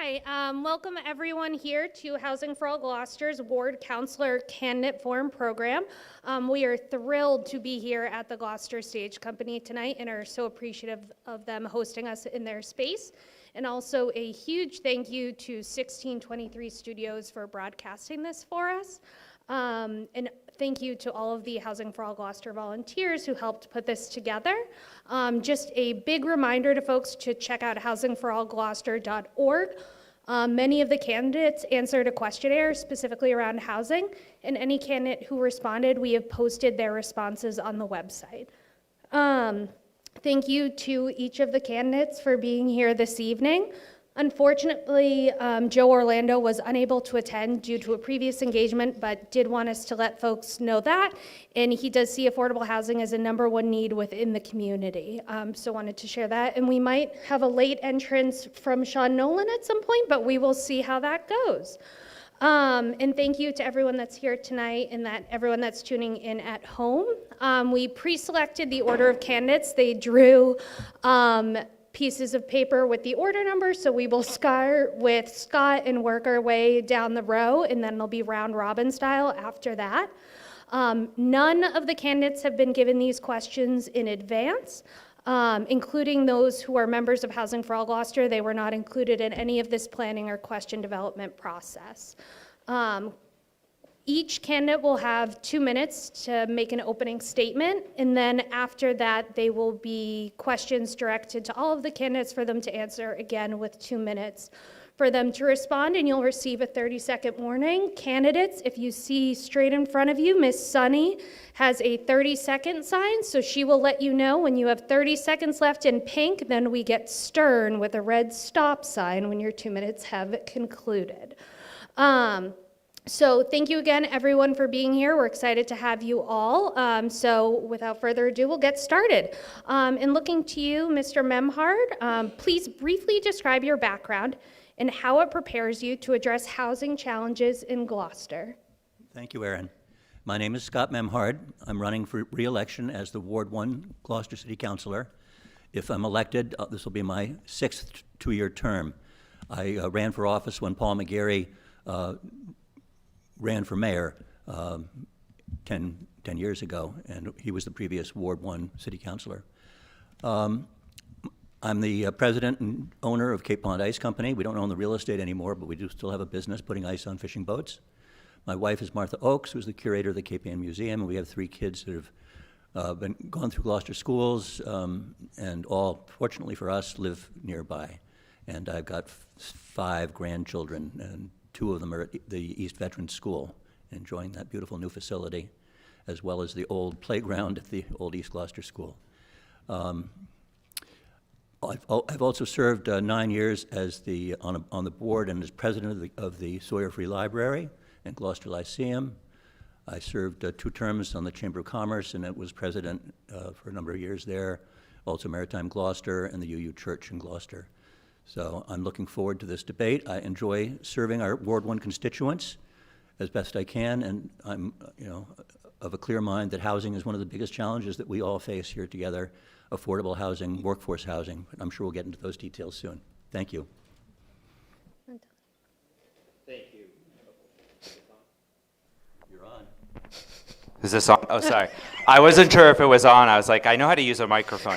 Hi, welcome everyone here to Housing for All Gloucester's Ward Councilor Candidate Forum program. We are thrilled to be here at the Gloucester Stage Company tonight and are so appreciative of them hosting us in their space. And also a huge thank you to 1623 Studios for broadcasting this for us. And thank you to all of the Housing for All Gloucester volunteers who helped put this together. Just a big reminder to folks to check out housingforallgloucester.org. Many of the candidates answered a questionnaire specifically around housing, and any candidate who responded, we have posted their responses on the website. Thank you to each of the candidates for being here this evening. Unfortunately, Joe Orlando was unable to attend due to a previous engagement, but did want us to let folks know that. And he does see affordable housing as a #1 need within the community. So wanted to share that. And we might have a late entrance from Sean Nolan at some point, but we will see how that goes. And thank you to everyone that's here tonight and that everyone that's tuning in at home. We pre-selected the order of candidates. They drew pieces of paper with the order number, so we will start with Scott and work our way down the row, and then it'll be round robin style after that. None of the candidates have been given these questions in advance, including those who are members of Housing for All Gloucester. They were not included in any of this planning or question development process. Each candidate will have 2 minutes to make an opening statement, and then after that, they will be questions directed to all of the candidates for them to answer, again with 2 minutes for them to respond, and you'll receive a 30-second warning. Candidates, if you see straight in front of you, Miss Sunny has a 30-second sign, so she will let you know when you have 30 seconds left in pink. Then we get stern with a red stop sign when your 2 minutes have concluded. So thank you again, everyone, for being here. We're excited to have you all. So without further ado, we'll get started. And looking to you, Mr. Memhard, please briefly describe your background and how it prepares you to address housing challenges in Gloucester. Thank you, Erin. My name is Scott Memhard. I'm running for re-election as the Ward 1 Gloucester City Councilor. If I'm elected, this will be my 6th two-year term. I ran for office when Paul McGarry ran for mayor 10 years ago, and he was the previous Ward 1 city councilor. I'm the president and owner of Cape Pond Ice Company. We don't own the real estate anymore, but we do still have a business putting ice on fishing boats. My wife is Martha Oakes, who's the curator of the Cape Ann Museum, and we have 3 kids that have gone through Gloucester schools, and all, fortunately for us, live nearby. And I've got 5 grandchildren, and 2 of them are at the East Veterans School, enjoying that beautiful new facility, as well as the old playground at the old East Gloucester School. I've also served 9 years as on the board and as president of the Sawyer Free Library and Gloucester Lyceum. I served 2 terms on the Chamber of Commerce, and I was president for a number of years there, also Maritime Gloucester and the UU Church in Gloucester. So I'm looking forward to this debate. I enjoy serving our Ward 1 constituents as best I can, and I'm of a clear mind that housing is one of the biggest challenges that we all face here together, affordable housing, workforce housing. But I'm sure we'll get into those details soon. Thank you. Thank you. You're on. Is this on? Oh, sorry. I wasn't sure if it was on. I was like, I know how to use a microphone.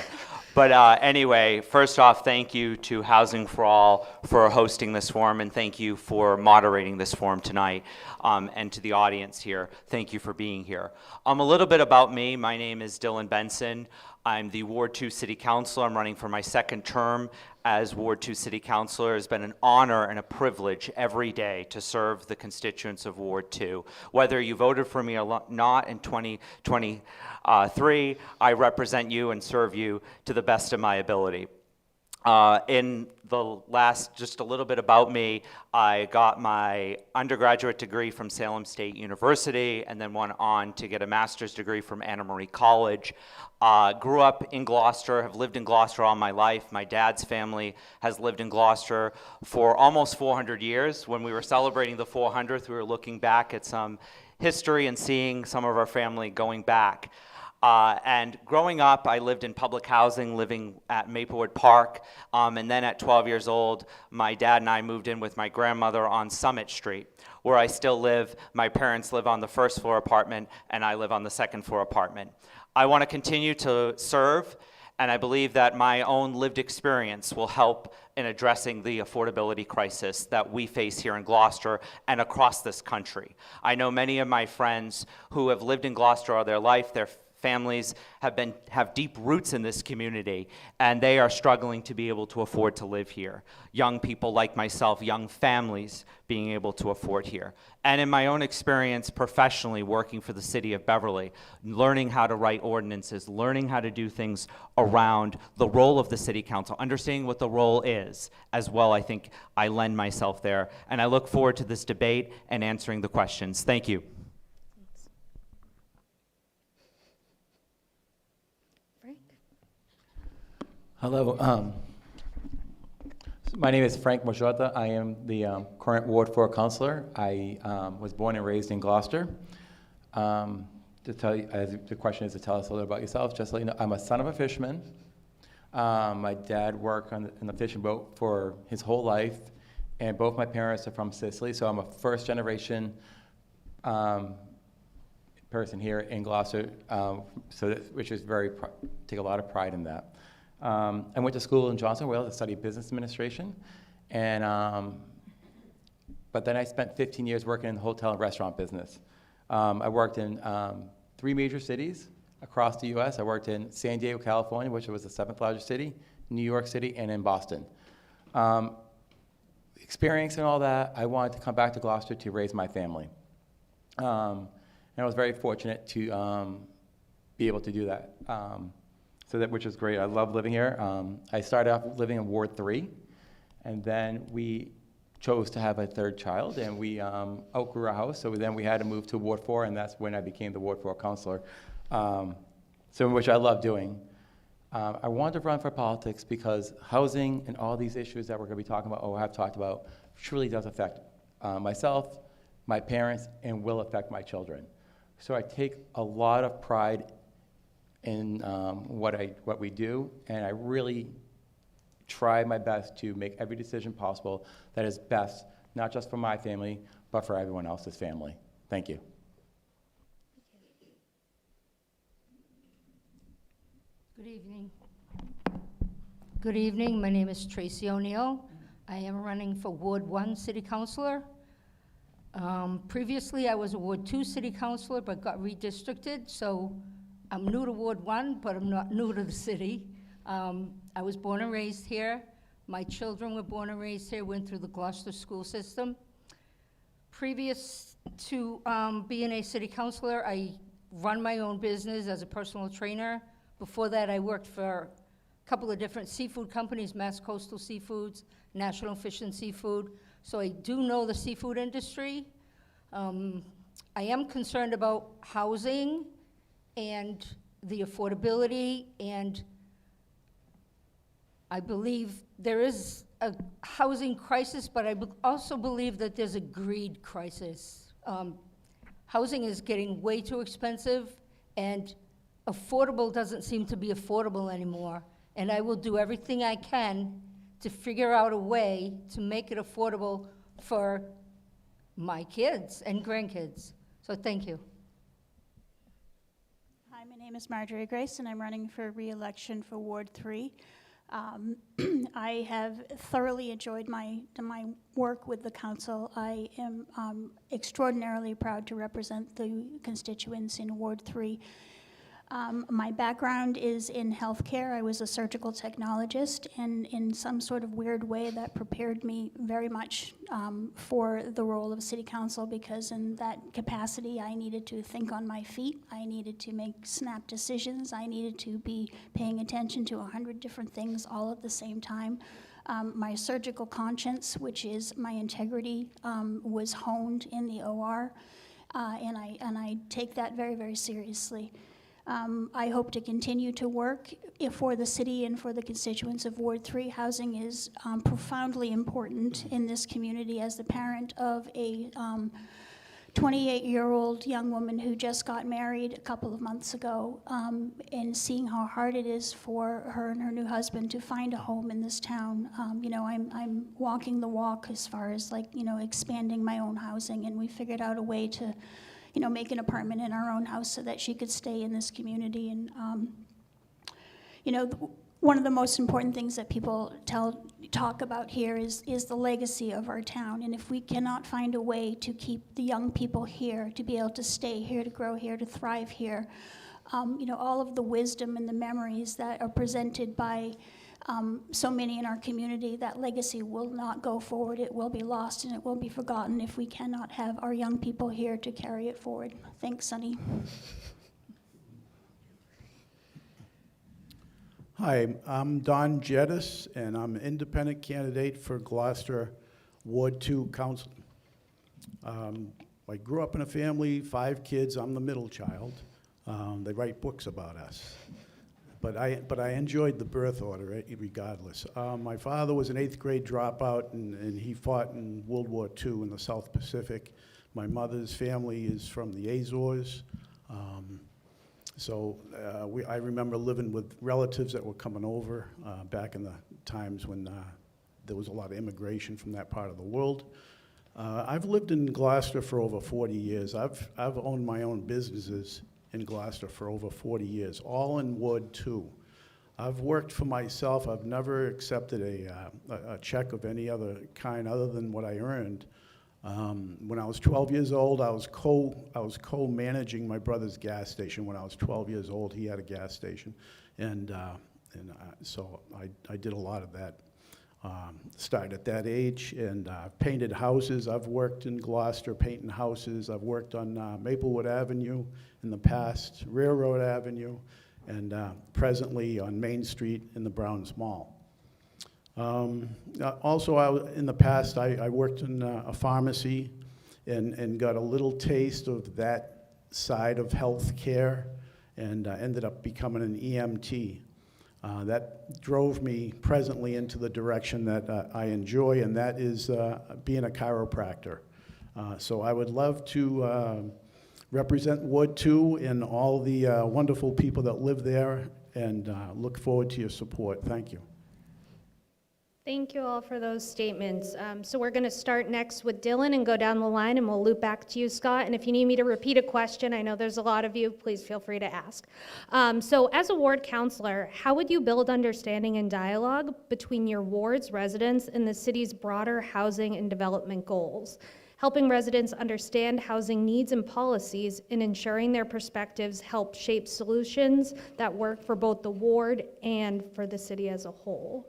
But anyway, first off, thank you to Housing for All for hosting this forum, and thank you for moderating this forum tonight. And to the audience here, thank you for being here. A little bit about me. My name is Dylan Benson. I'm the Ward 2 City Councilor. I'm running for my 2nd term as Ward 2 City Councilor. It's been an honor and a privilege every day to serve the constituents of Ward 2. Whether you voted for me or not in 2023, I represent you and serve you to the best of my ability. In the last, just a little bit about me, I got my undergraduate degree from Salem State University and then went on to get a master's degree from Anna Marie College. Grew up in Gloucester, have lived in Gloucester all my life. My dad's family has lived in Gloucester for almost 400 years. When we were celebrating the 400th, we were looking back at some history and seeing some of our family going back. And growing up, I lived in public housing, living at Maplewood Park. And then at 12 years old, my dad and I moved in with my grandmother on Summit Street, where I still live. My parents live on the first floor apartment, and I live on the second floor apartment. I want to continue to serve, and I believe that my own lived experience will help in addressing the affordability crisis that we face here in Gloucester and across this country. I know many of my friends who have lived in Gloucester all their life, their families have deep roots in this community, and they are struggling to be able to afford to live here. Young people like myself, young families being able to afford here. And in my own experience professionally working for the city of Beverly, learning how to write ordinances, learning how to do things around the role of the city council, understanding what the role is as well, I think I lend myself there. And I look forward to this debate and answering the questions. Thank you. Frank? Hello. My name is Frank Mojota. I am the current Ward 4 councilor. I was born and raised in Gloucester. To tell you, as the question is to tell us a little about yourself, just so you know, I'm a son of a fisherman. My dad worked on the fishing boat for his whole life, and both my parents are from Sicily, so I'm a first generation person here in Gloucester, which is take a lot of pride in that. I went to school in Johnson, Wales, to study business administration, and but then I spent 15 years working in the hotel and restaurant business. I worked in 3 major cities across the U.S. I worked in San Diego, California, which was the 7th largest city, New York City, and in Boston. Experiencing all that, I wanted to come back to Gloucester to raise my family. And I was very fortunate to be able to do that. Which is great. I love living here. I started off living in Ward 3, and then we chose to have a 3rd child, and we outgrew our house, so then we had to move to Ward 4, and that's when I became the Ward 4 councilor, which I love doing. I wanted to run for politics because housing and all these issues that we're going to be talking about, or have talked about, truly does affect myself, my parents, and will affect my children. So I take a lot of pride in what we do, and I really try my best to make every decision possible that is best, not just for my family, but for everyone else's family. Thank you. Good evening. Good evening. My name is Tracy O'Neill. I am running for Ward 1 City Councilor. Previously, I was a Ward 2 City Councilor, but got redistricted, so I'm new to Ward 1, but I'm not new to the city. I was born and raised here. My children were born and raised here, went through the Gloucester school system. Previous to being a city councilor, I run my own business as a personal trainer. Before that, I worked for a couple of different seafood companies, Mass Coastal Seafoods, National Fish and Seafood. So I do know the seafood industry. I am concerned about housing and the affordability, and I believe there is a housing crisis, but I also believe that there's a greed crisis. Housing is getting way too expensive, and affordable doesn't seem to be affordable anymore. And I will do everything I can to figure out a way to make it affordable for my kids and grandkids. So thank you. Hi, my name is Marjorie Grace, and I'm running for re-election for Ward 3. I have thoroughly enjoyed my work with the council. I am extraordinarily proud to represent the constituents in Ward 3. My background is in healthcare. I was a surgical technologist, and in some sort of weird way that prepared me very much for the role of city council, because in that capacity I needed to think on my feet, I needed to make snap decisions, I needed to be paying attention to 100 different things all at the same time. My surgical conscience, which is my integrity, was honed in the OR, and I take that very, very seriously. I hope to continue to work for the city and for the constituents of Ward 3. Housing is profoundly important in this community. As the parent of a 28-year-old young woman who just got married a couple of months ago, and seeing how hard it is for her and her new husband to find a home in this town. I'm walking the walk as far as expanding my own housing, and we figured out a way to, make an apartment in our own house so that she could stay in this community. And one of the most important things that people talk about here is the legacy of our town. And if we cannot find a way to keep the young people here, to be able to stay here, to grow here, to thrive here, all of the wisdom and the memories that are presented by so many in our community, that legacy will not go forward. It will be lost and it will be forgotten if we cannot have our young people here to carry it forward. Thanks, Sunny. Hi, I'm Don Jedis, and I'm an independent candidate for Gloucester Ward 2 Council. I grew up in a family, 5 kids. I'm the middle child. They write books about us. But I enjoyed the birth order regardless. My father was an 8th grade dropout, and he fought in World War II in the South Pacific. My mother's family is from the Azores. So I remember living with relatives that were coming over back in the times when there was a lot of immigration from that part of the world. I've lived in Gloucester for over 40 years. I've owned my own businesses in Gloucester for over 40 years, all in Ward 2. I've worked for myself. I've never accepted a check of any other kind other than what I earned. When I was 12 years old, I was co-managing my brother's gas station. When I was 12 years old, he had a gas station, so I did a lot of that. Started at that age, and painted houses. I've worked in Gloucester painting houses. I've worked on Maplewood Avenue in the past, Railroad Avenue, and presently on Main Street in the Browns Mall. Also, in the past, I worked in a pharmacy and got a little taste of that side of health care, and ended up becoming an EMT. That drove me presently into the direction that I enjoy, and that is being a chiropractor. So I would love to represent Ward 2 and all the wonderful people that live there, and look forward to your support. Thank you. Thank you all for those statements. So we're going to start next with Dylan and go down the line, and we'll loop back to you, Scott. And if you need me to repeat a question, I know there's a lot of you, please feel free to ask. So as a ward counselor, how would you build understanding and dialogue between your ward's residents and the city's broader housing and development goals? Helping residents understand housing needs and policies and ensuring their perspectives help shape solutions that work for both the ward and for the city as a whole.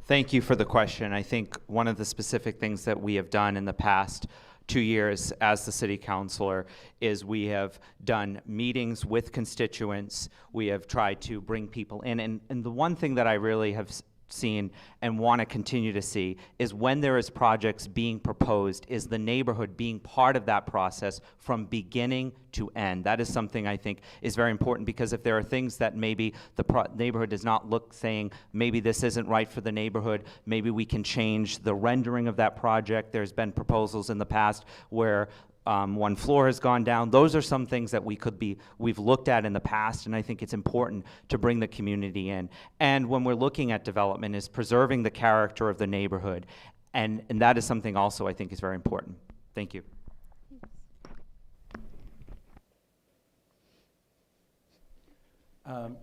Thank you for the question. I think one of the specific things that we have done in the past 2 years as the city councilor is we have done meetings with constituents. We have tried to bring people in. And the one thing that I really have seen and want to continue to see is when there is projects being proposed, is the neighborhood being part of that process from beginning to end. That is something I think is very important, because if there are things that maybe the neighborhood does not look, saying maybe this isn't right for the neighborhood, maybe we can change the rendering of that project. There's been proposals in the past where one floor has gone down. Those are some things that we've looked at in the past, and I think it's important to bring the community in. And when we're looking at development, is preserving the character of the neighborhood, and that is something also I think is very important. Thank you.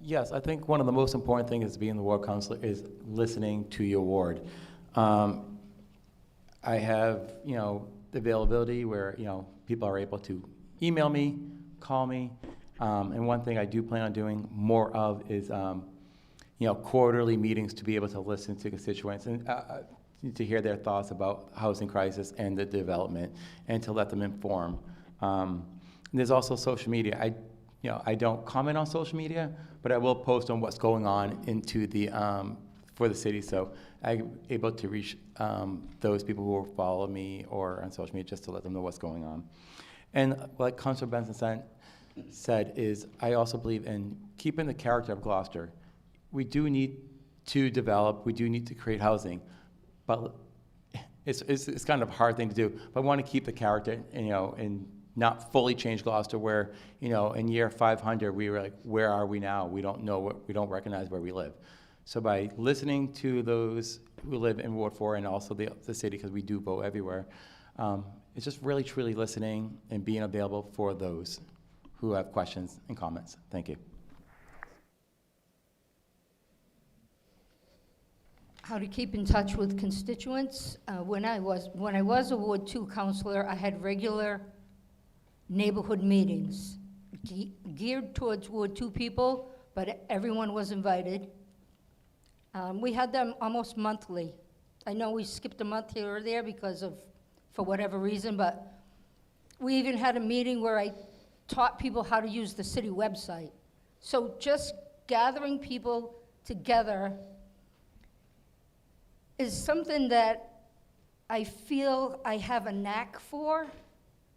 Yes, I think one of the most important things being the ward councilor is listening to your ward. I have, the availability where, people are able to email me, call me, and one thing I do plan on doing more of is, quarterly meetings to be able to listen to constituents and to hear their thoughts about housing crisis and the development, and to let them inform. There's also social media. I don't comment on social media, but I will post on what's going on into the for the city, so I'm able to reach those people who will follow me or on social media just to let them know what's going on. And like Councilor Benson said, is I also believe in keeping the character of Gloucester. We do need to develop, we do need to create housing, but it's kind of a hard thing to do, but I want to keep the character, and not fully change Gloucester where, in year 500, we were like, where are we now? We don't know we don't recognize where we live. So by listening to those who live in Ward 4 and also the city, because we do vote everywhere, it's just really, truly listening and being available for those who have questions and comments. Thank you. How to keep in touch with constituents. When I was a Ward 2 counselor, I had regular neighborhood meetings geared towards Ward 2 people, but everyone was invited. We had them almost monthly. I know we skipped a month here or there for whatever reason, but we even had a meeting where I taught people how to use the city website. So just gathering people together is something that I feel I have a knack for.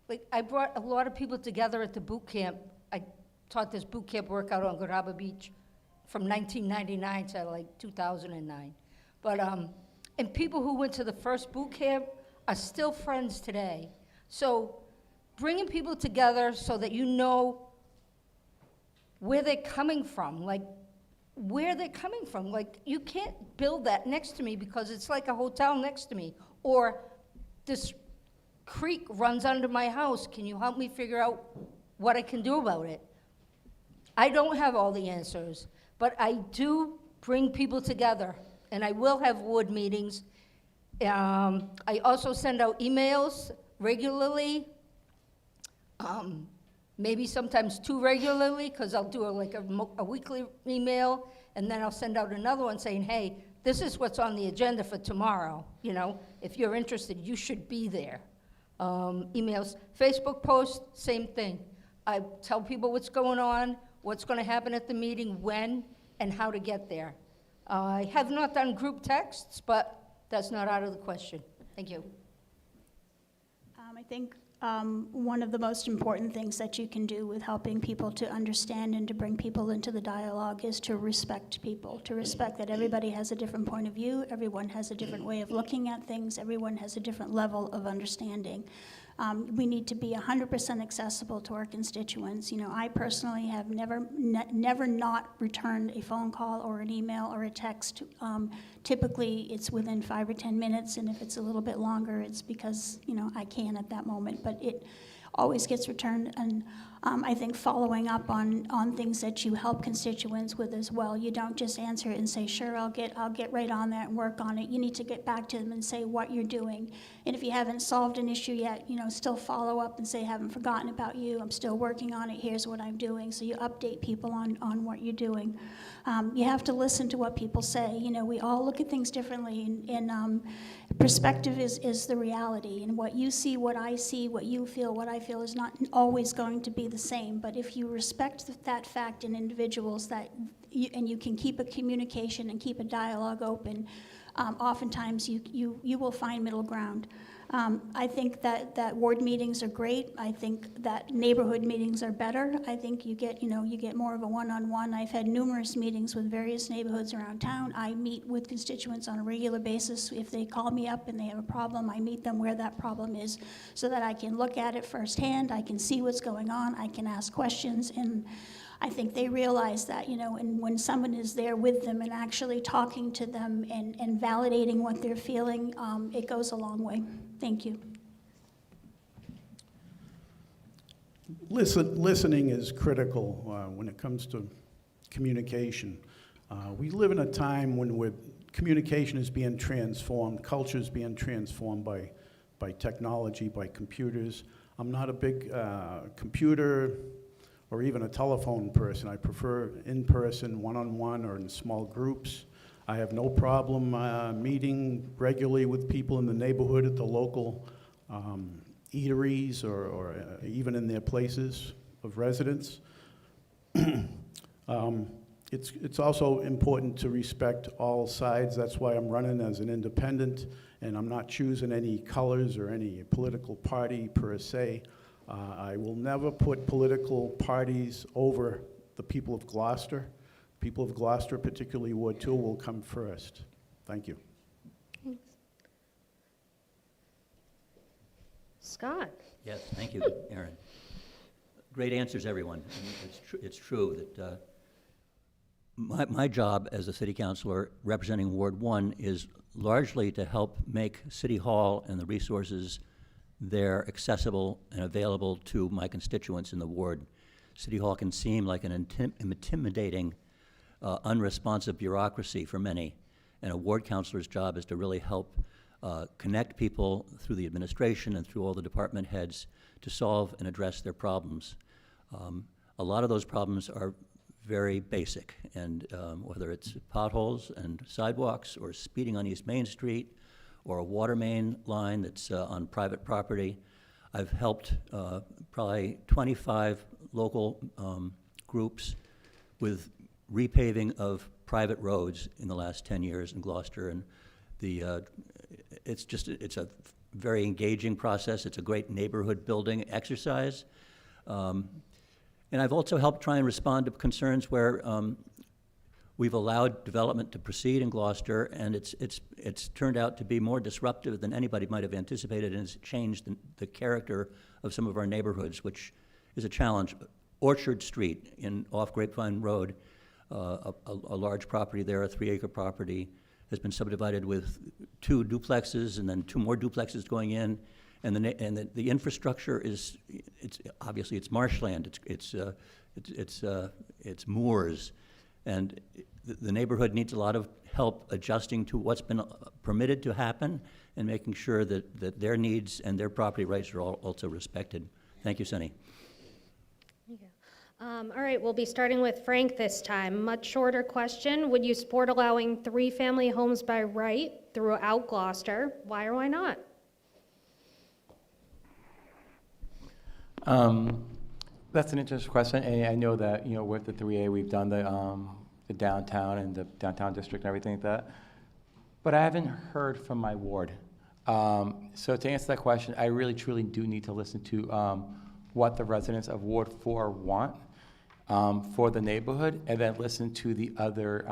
Like, I brought a lot of people together at the boot camp. I taught this boot camp workout on Good Harbor Beach from 1999 to like 2009. But, and people who went to the first boot camp are still friends today. So bringing people together so that you know where they're coming from, like where they're coming from. Like, you can't build that next to me because it's like a hotel next to me. Or this creek runs under my house. Can you help me figure out what I can do about it? I don't have all the answers, but I do bring people together, and I will have ward meetings. I also send out emails regularly, maybe sometimes too regularly, because I'll do a weekly email, and then I'll send out another one saying, hey, this is what's on the agenda for tomorrow. If you're interested, you should be there. Emails, Facebook posts, same thing. I tell people what's going on, what's going to happen at the meeting, when, and how to get there. I have not done group texts, but that's not out of the question. Thank you. I think one of the most important things that you can do with helping people to understand and to bring people into the dialogue is to respect people, to respect that everybody has a different point of view, everyone has a different way of looking at things, everyone has a different level of understanding. We need to be 100% accessible to our constituents. I personally have never not returned a phone call or an email or a text. Typically, it's within 5 or 10 minutes, and if it's a little bit longer, it's because, I can at that moment, but it always gets returned. And I think following up on things that you help constituents with as well. You don't just answer it and say, sure, I'll get right on that and work on it. You need to get back to them and say what you're doing. And if you haven't solved an issue yet, still follow up and say, haven't forgotten about you, I'm still working on it, here's what I'm doing. So you update people on what you're doing. You have to listen to what people say. We all look at things differently, and perspective is the reality. And what you see, what I see, what you feel, what I feel is not always going to be the same. But if you respect that fact in individuals, and you can keep a communication and keep a dialogue open, oftentimes you will find middle ground. I think that ward meetings are great. I think that neighborhood meetings are better. I think you get more of a one-on-one. I've had numerous meetings with various neighborhoods around town. I meet with constituents on a regular basis. If they call me up and they have a problem, I meet them where that problem is so that I can look at it firsthand. I can see what's going on. I can ask questions, and I think they realize that, and when someone is there with them and actually talking to them and validating what they're feeling, it goes a long way. Thank you. Listening is critical when it comes to communication. We live in a time when communication is being transformed, culture is being transformed by technology, by computers. I'm not a big computer or even a telephone person. I prefer in-person, one-on-one, or in small groups. I have no problem meeting regularly with people in the neighborhood at the local eateries or even in their places of residence. It's also important to respect all sides. That's why I'm running as an independent, and I'm not choosing any colors or any political party per se. I will never put political parties over the people of Gloucester. People of Gloucester, particularly Ward 2, will come first. Thank you. Scott? Yes, thank you, Aaron. Great answers, everyone. And it's true that my job as a city councilor representing Ward 1 is largely to help make City Hall and the resources there accessible and available to my constituents in the ward. City Hall can seem like an intimidating, unresponsive bureaucracy for many, and a ward councilor's job is to really help connect people through the administration and through all the department heads to solve and address their problems. A lot of those problems are very basic, and whether it's potholes and sidewalks or speeding on East Main Street or a water main line that's on private property, I've helped probably 25 local groups with repaving of private roads in the last 10 years in Gloucester, and it's a very engaging process. It's a great neighborhood building exercise. And I've also helped try and respond to concerns where we've allowed development to proceed in Gloucester, and it's turned out to be more disruptive than anybody might have anticipated, and it's changed the character of some of our neighborhoods, which is a challenge. Orchard Street off Grapevine Road, a large property there, a 3-acre property, has been subdivided with 2 duplexes and then 2 more duplexes going in, and the infrastructure it's obviously it's marshland, it's moors, and the neighborhood needs a lot of help adjusting to what's been permitted to happen and making sure that their needs and their property rights are also respected. Thank you, Sunny. All right, we'll be starting with Frank this time. Much shorter question. Would you support allowing 3-family homes by right throughout Gloucester? Why or why not? That's an interesting question, and I know that, with the 3A, we've done the downtown and the downtown district and everything like that, but I haven't heard from my ward. So to answer that question, I really, truly do need to listen to what the residents of Ward 4 want for the neighborhood, and then listen to the other,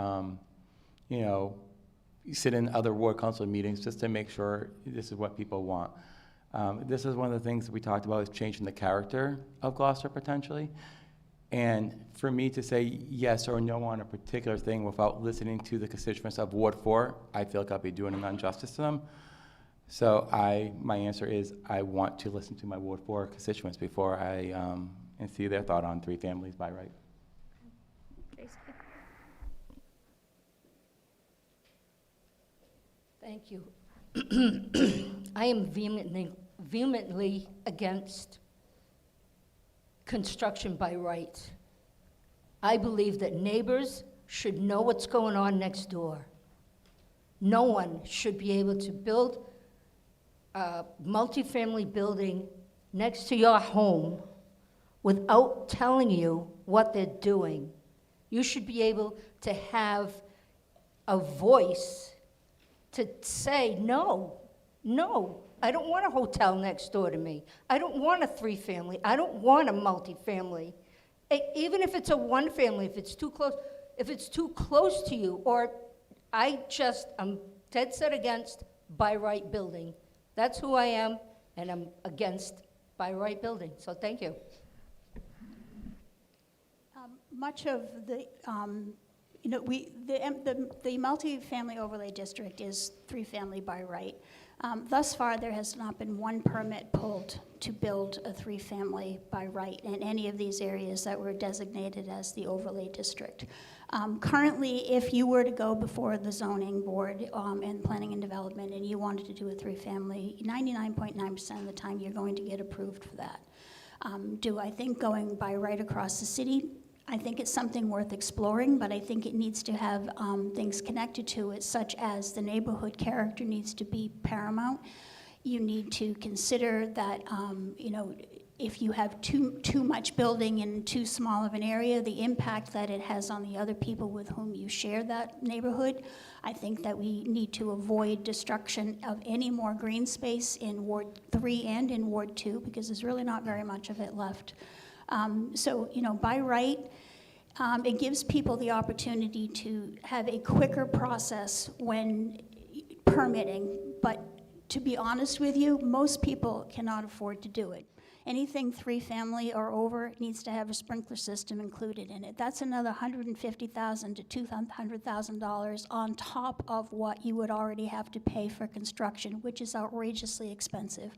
sit in other ward council meetings just to make sure this is what people want. This is one of the things that we talked about, is changing the character of Gloucester potentially. And for me to say yes or no on a particular thing without listening to the constituents of Ward 4, I feel like I'll be doing an injustice to them. So my answer is I want to listen to my Ward 4 constituents before I and see their thought on 3 families by right. Thank you. I am vehemently against construction by right. I believe that neighbors should know what's going on next door. No one should be able to build a multifamily building next to your home without telling you what they're doing. You should be able to have a voice to say, no, I don't want a hotel next door to me. I don't want a 3-family. I don't want a multifamily. Even if it's a 1-family, if it's too close to you, or I'm dead set against by right building. That's who I am, and I'm against by right building. So thank you. Much of the, the multifamily overlay district is 3-family by right. Thus far, there has not been one permit pulled to build a 3-family by right in any of these areas that were designated as the overlay district. Currently, if you were to go before the zoning board and planning and development and you wanted to do a 3-family, 99.9% of the time you're going to get approved for that. Do I think going by right across the city? I think it's something worth exploring, but I think it needs to have things connected to it, such as the neighborhood character needs to be paramount. You need to consider that, if you have too much building in too small of an area, the impact that it has on the other people with whom you share that neighborhood. I think that we need to avoid destruction of any more green space in Ward 3 and in Ward 2, because there's really not very much of it left. So, by right, it gives people the opportunity to have a quicker process when permitting, but to be honest with you, most people cannot afford to do it. Anything 3-family or over needs to have a sprinkler system included in it. That's another $150,000 to $200,000 on top of what you would already have to pay for construction, which is outrageously expensive.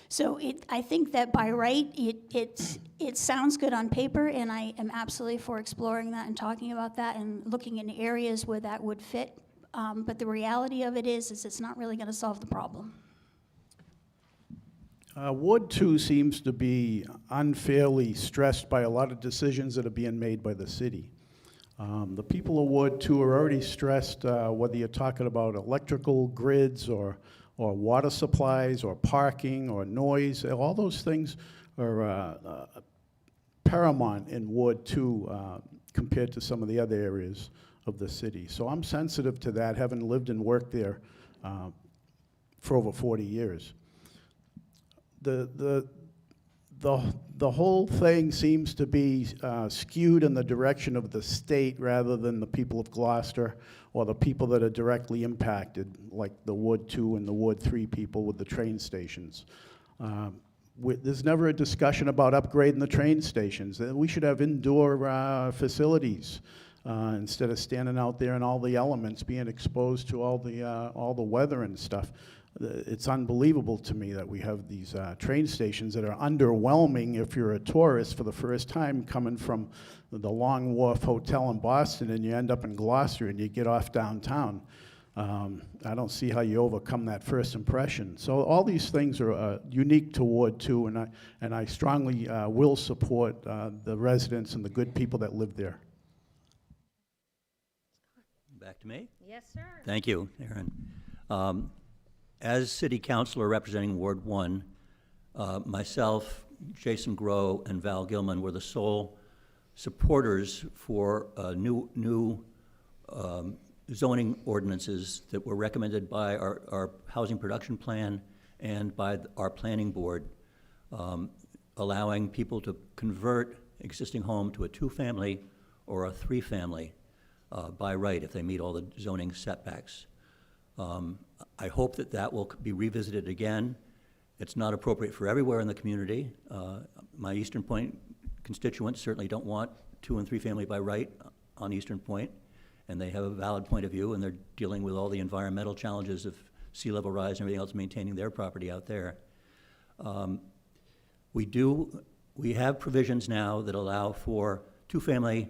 So I think that by right, it sounds good on paper, and I am absolutely for exploring that and talking about that and looking in areas where that would fit. But the reality of it is it's not really going to solve the problem. Ward 2 seems to be unfairly stressed by a lot of decisions that are being made by the city. The people of Ward 2 are already stressed, whether you're talking about electrical grids or water supplies or parking or noise. All those things are paramount in Ward 2 compared to some of the other areas of the city. So I'm sensitive to that, having lived and worked there for over 40 years. The whole thing seems to be skewed in the direction of the state rather than the people of Gloucester or the people that are directly impacted, like the Ward 2 and the Ward 3 people with the train stations. There's never a discussion about upgrading the train stations. We should have indoor facilities instead of standing out there in all the elements, being exposed to all the weather and stuff. It's unbelievable to me that we have these train stations that are underwhelming if you're a tourist for the first time coming from the Long Wharf Hotel in Boston and you end up in Gloucester and you get off downtown. I don't see how you overcome that first impression. So all these things are unique to Ward 2, and I strongly will support the residents and the good people that live there. Back to me? Yes, sir. Thank you, Aaron. As city councilor representing Ward 1, myself, Jason Groh, and Val Gilman were the sole supporters for new zoning ordinances that were recommended by our housing production plan and by our planning board, allowing people to convert existing home to a 2-family or a 3-family by right if they meet all the zoning setbacks. I hope that will be revisited again. It's not appropriate for everywhere in the community. My Eastern Point constituents certainly don't want 2- and 3-family by right on Eastern Point, and they have a valid point of view, and they're dealing with all the environmental challenges of sea level rise and everything else, maintaining their property out there. We have provisions now that allow for 2-family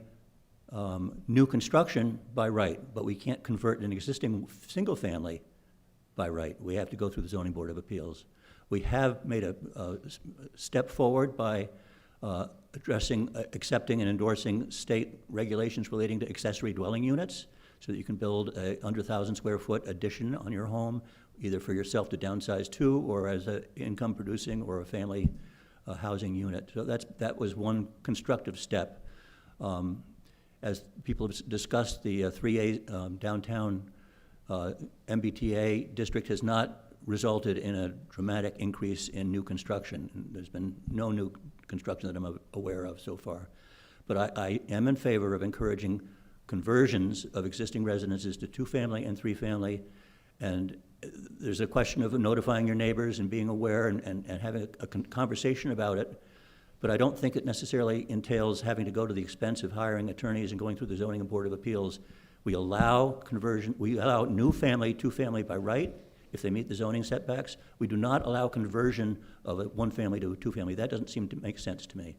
new construction by right, but we can't convert an existing single family by right. We have to go through the Zoning Board of Appeals. We have made a step forward by accepting and endorsing state regulations relating to accessory dwelling units so that you can build a under 1,000 square foot addition on your home, either for yourself to downsize to or as an income producing or a family housing unit. So that was one constructive step. As people have discussed, the 3A downtown MBTA district has not resulted in a dramatic increase in new construction. There's been no new construction that I'm aware of so far. But I am in favor of encouraging conversions of existing residences to 2-family and 3-family. And there's a question of notifying your neighbors and being aware and having a conversation about it. But I don't think it necessarily entails having to go to the expense of hiring attorneys and going through the Zoning Board of Appeals. We allow conversion, we allow new family, 2-family by right, if they meet the zoning setbacks. We do not allow conversion of a 1-family to a 2-family. That doesn't seem to make sense to me.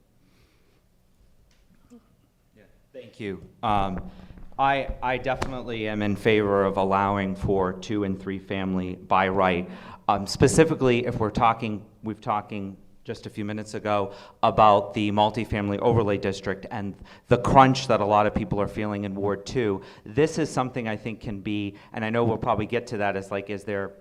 Yeah, thank you. I definitely am in favor of allowing for 2- and 3-family by right. Specifically, if we've talking just a few minutes ago about the multifamily overlay district and the crunch that a lot of people are feeling in Ward 2. This is something I think can be, and I know we'll probably get to that, as like, is there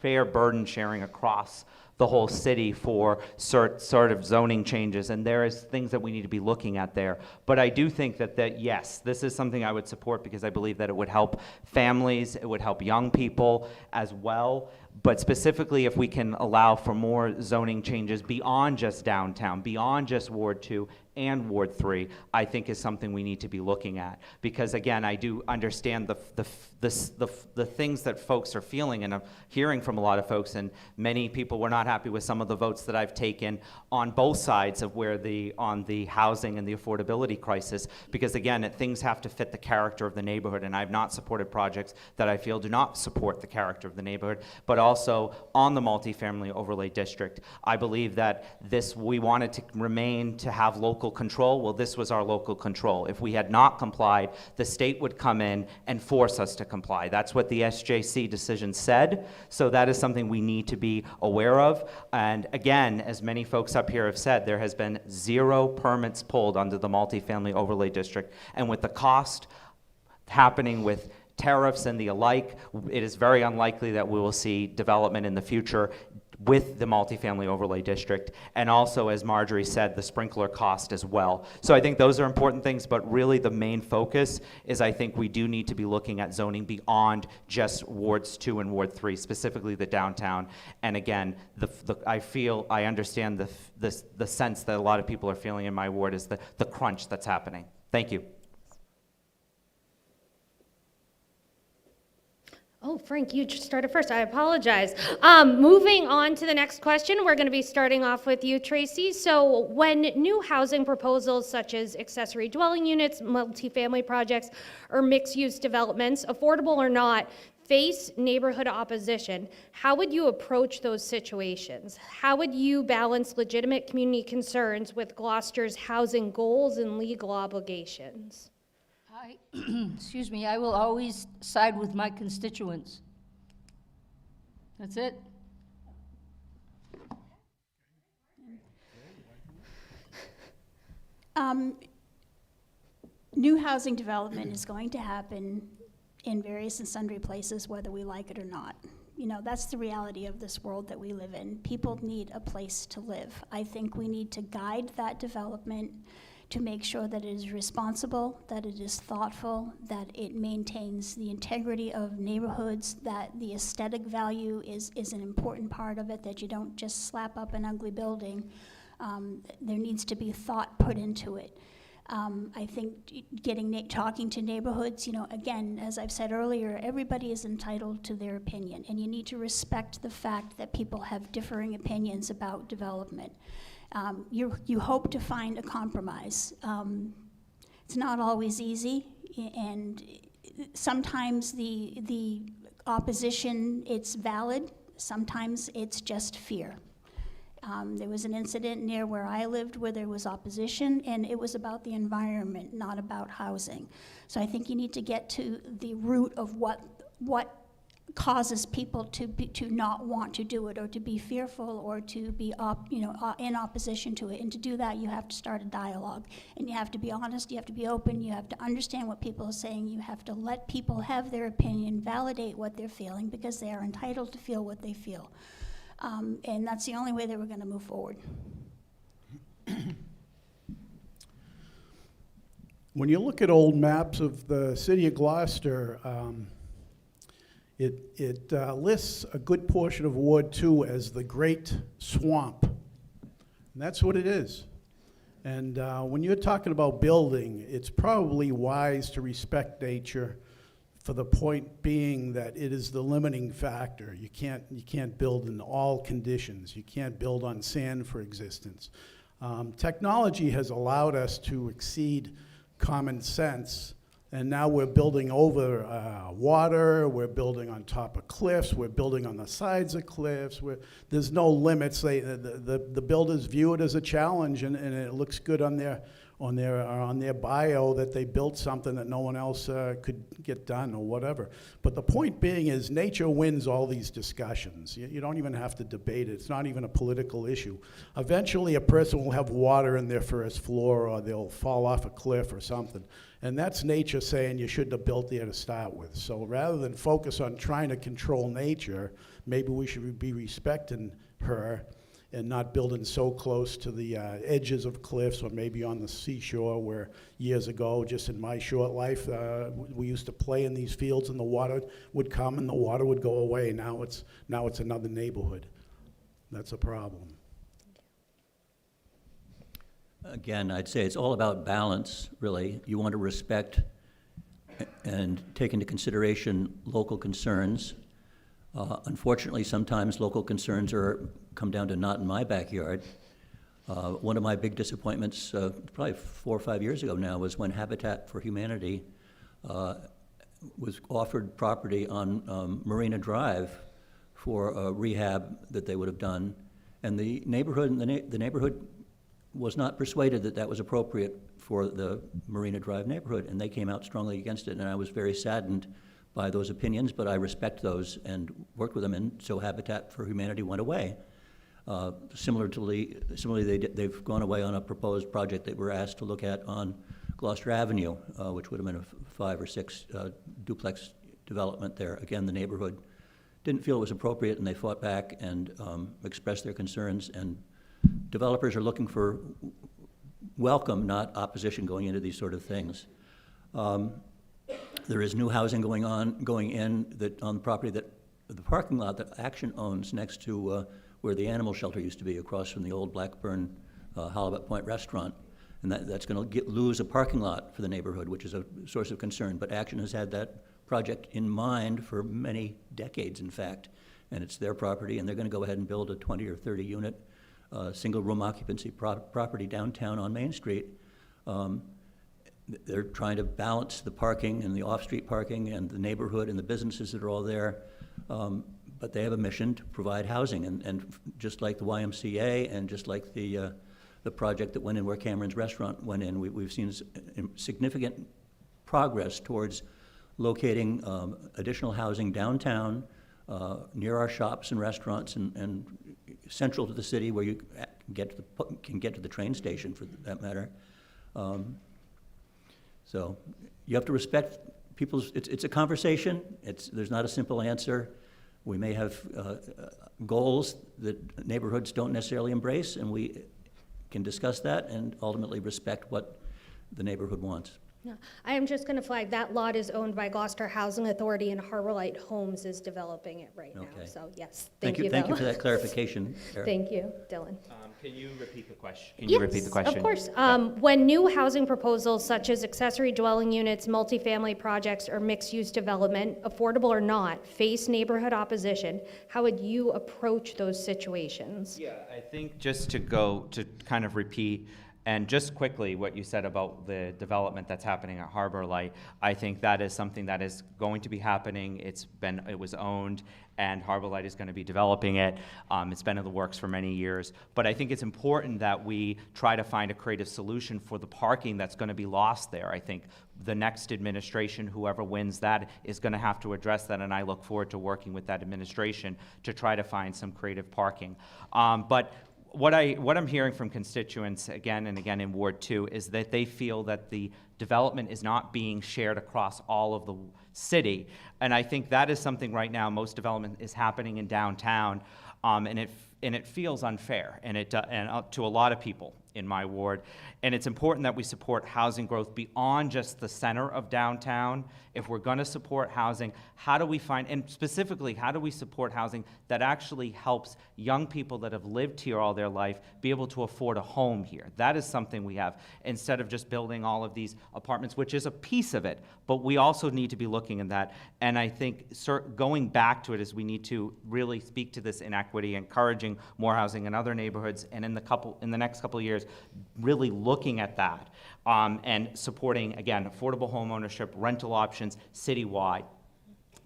fair burden sharing across the whole city for sort of zoning changes, and there is things that we need to be looking at there. But I do think that yes, this is something I would support because I believe that it would help families, it would help young people as well. But specifically, if we can allow for more zoning changes beyond just downtown, beyond just Ward 2 and Ward 3, I think is something we need to be looking at. Because again, I do understand the things that folks are feeling, and I'm hearing from a lot of folks, and many people were not happy with some of the votes that I've taken on both sides of on the housing and the affordability crisis, because again, things have to fit the character of the neighborhood, and I've not supported projects that I feel do not support the character of the neighborhood, but also on the multifamily overlay district. I believe that we wanted to remain to have local control. Well, this was our local control. If we had not complied, the state would come in and force us to comply. That's what the SJC decision said, so that is something we need to be aware of. And again, as many folks up here have said, there has been 0 permits pulled under the multifamily overlay district, and with the cost happening with tariffs and the alike, it is very unlikely that we will see development in the future with the multifamily overlay district, and also, as Marjorie said, the sprinkler cost as well. So I think those are important things, but really the main focus is I think we do need to be looking at zoning beyond just Wards 2 and Ward 3, specifically the downtown. And again, I understand the sense that a lot of people are feeling in my ward is the crunch that's happening. Thank you. Oh, Frank, you just started first. I apologize. Moving on to the next question, we're going to be starting off with you, Tracy. So when new housing proposals such as accessory dwelling units, multifamily projects, or mixed-use developments, affordable or not, face neighborhood opposition, how would you approach those situations? How would you balance legitimate community concerns with Gloucester's housing goals and legal obligations? Excuse me, I will always side with my constituents. That's it. New housing development is going to happen in various and sundry places, whether we like it or not. You know, that's the reality of this world that we live in. People need a place to live. I think we need to guide that development to make sure that it is responsible, that it is thoughtful, that it maintains the integrity of neighborhoods, that the aesthetic value is an important part of it, that you don't just slap up an ugly building. There needs to be thought put into it. I think talking to neighborhoods, you know, again, as I've said earlier, everybody is entitled to their opinion, and you need to respect the fact that people have differing opinions about development. You hope to find a compromise. It's not always easy, and sometimes the opposition, it's valid, sometimes it's just fear. There was an incident near where I lived where there was opposition, and it was about the environment, not about housing. So I think you need to get to the root of what causes people to not want to do it, or to be fearful, or to be in opposition to it. And to do that, you have to start a dialogue, and you have to be honest, you have to be open, you have to understand what people are saying, you have to let people have their opinion, validate what they're feeling, because they are entitled to feel what they feel. And that's the only way that we're going to move forward. When you look at old maps of the city of Gloucester, it lists a good portion of Ward 2 as the Great Swamp. And that's what it is. And when you're talking about building, it's probably wise to respect nature, for the point being that it is the limiting factor. You can't build in all conditions. You can't build on sand, for existence. Technology has allowed us to exceed common sense, and now we're building over water, we're building on top of cliffs, we're building on the sides of cliffs. There's no limits. The builders view it as a challenge, and it looks good on their bio that they built something that no one else could get done or whatever. But the point being is nature wins all these discussions. You don't even have to debate it. It's not even a political issue. Eventually a person will have water in their first floor, or they'll fall off a cliff or something. And that's nature saying you shouldn't have built there to start with. So rather than focus on trying to control nature, maybe we should be respecting her and not building so close to the edges of cliffs or maybe on the seashore where years ago, just in my short life, we used to play in these fields and the water would come and the water would go away. Now it's another neighborhood. That's a problem. Again, I'd say it's all about balance, really. You want to respect and take into consideration local concerns. Unfortunately, sometimes local concerns come down to not in my backyard. One of my big disappointments, probably 4 or 5 years ago now, was when Habitat for Humanity was offered property on Marina Drive for a rehab that they would have done, and the neighborhood was not persuaded that that was appropriate for the Marina Drive neighborhood, and they came out strongly against it, and I was very saddened by those opinions, but I respect those and worked with them, and so Habitat for Humanity went away. Similarly, they've gone away on a proposed project that we're asked to look at on Gloucester Avenue, which would have been a 5 or 6 duplex development there. Again, the neighborhood didn't feel it was appropriate, and they fought back and expressed their concerns, and developers are looking for welcome, not opposition, going into these sort of things. There is new housing going in that on the property that the parking lot that Action owns next to where the animal shelter used to be, across from the old Blackburn Halibut Point restaurant, and that's going to lose a parking lot for the neighborhood, which is a source of concern. But Action has had that project in mind for many decades, in fact, and it's their property, and they're going to go ahead and build a 20 or 30 unit single-room occupancy property downtown on Main Street. They're trying to balance the parking and the off-street parking and the neighborhood and the businesses that are all there, but they have a mission to provide housing. And just like the YMCA and just like the project that went in where Cameron's Restaurant went in, we've seen significant progress towards locating additional housing downtown, near our shops and restaurants, and central to the city where you can get to the train station, for that matter. So you have to respect people's, it's a conversation. There's not a simple answer. We may have goals that neighborhoods don't necessarily embrace, and we can discuss that and ultimately respect what the neighborhood wants. Yeah. I am just going to flag that lot is owned by Gloucester Housing Authority, and Harborlight Homes is developing it right now. Okay. So yes, thank you. Thank you Bill. for that clarification, Eric. Thank you, Dylan. Can you repeat the question? Of course. When new housing proposals such as accessory dwelling units, multifamily projects, or mixed-use development, affordable or not, face neighborhood opposition, how would you approach those situations? Yeah, I think just to kind of repeat, and just quickly what you said about the development that's happening at Harbor Light, I think that is something that is going to be happening. It was owned, and Harbor Light is going to be developing it. It's been in the works for many years. But I think it's important that we try to find a creative solution for the parking that's going to be lost there. I think the next administration, whoever wins that, is going to have to address that, and I look forward to working with that administration to try to find some creative parking. But what I'm hearing from constituents again and again in Ward 2 is that they feel that the development is not being shared across all of the city. And I think that is something right now, most development is happening in downtown, and it feels unfair, and to a lot of people in my ward. And it's important that we support housing growth beyond just the center of downtown. If we're going to support housing, how do we find, and specifically, how do we support housing that actually helps young people that have lived here all their life be able to afford a home here? That is something we have, instead of just building all of these apartments, which is a piece of it, but we also need to be looking at that. And I think going back to it is we need to really speak to this inequity, encouraging more housing in other neighborhoods, and in the next couple of years, really looking at that and supporting, again, affordable home ownership, rental options citywide.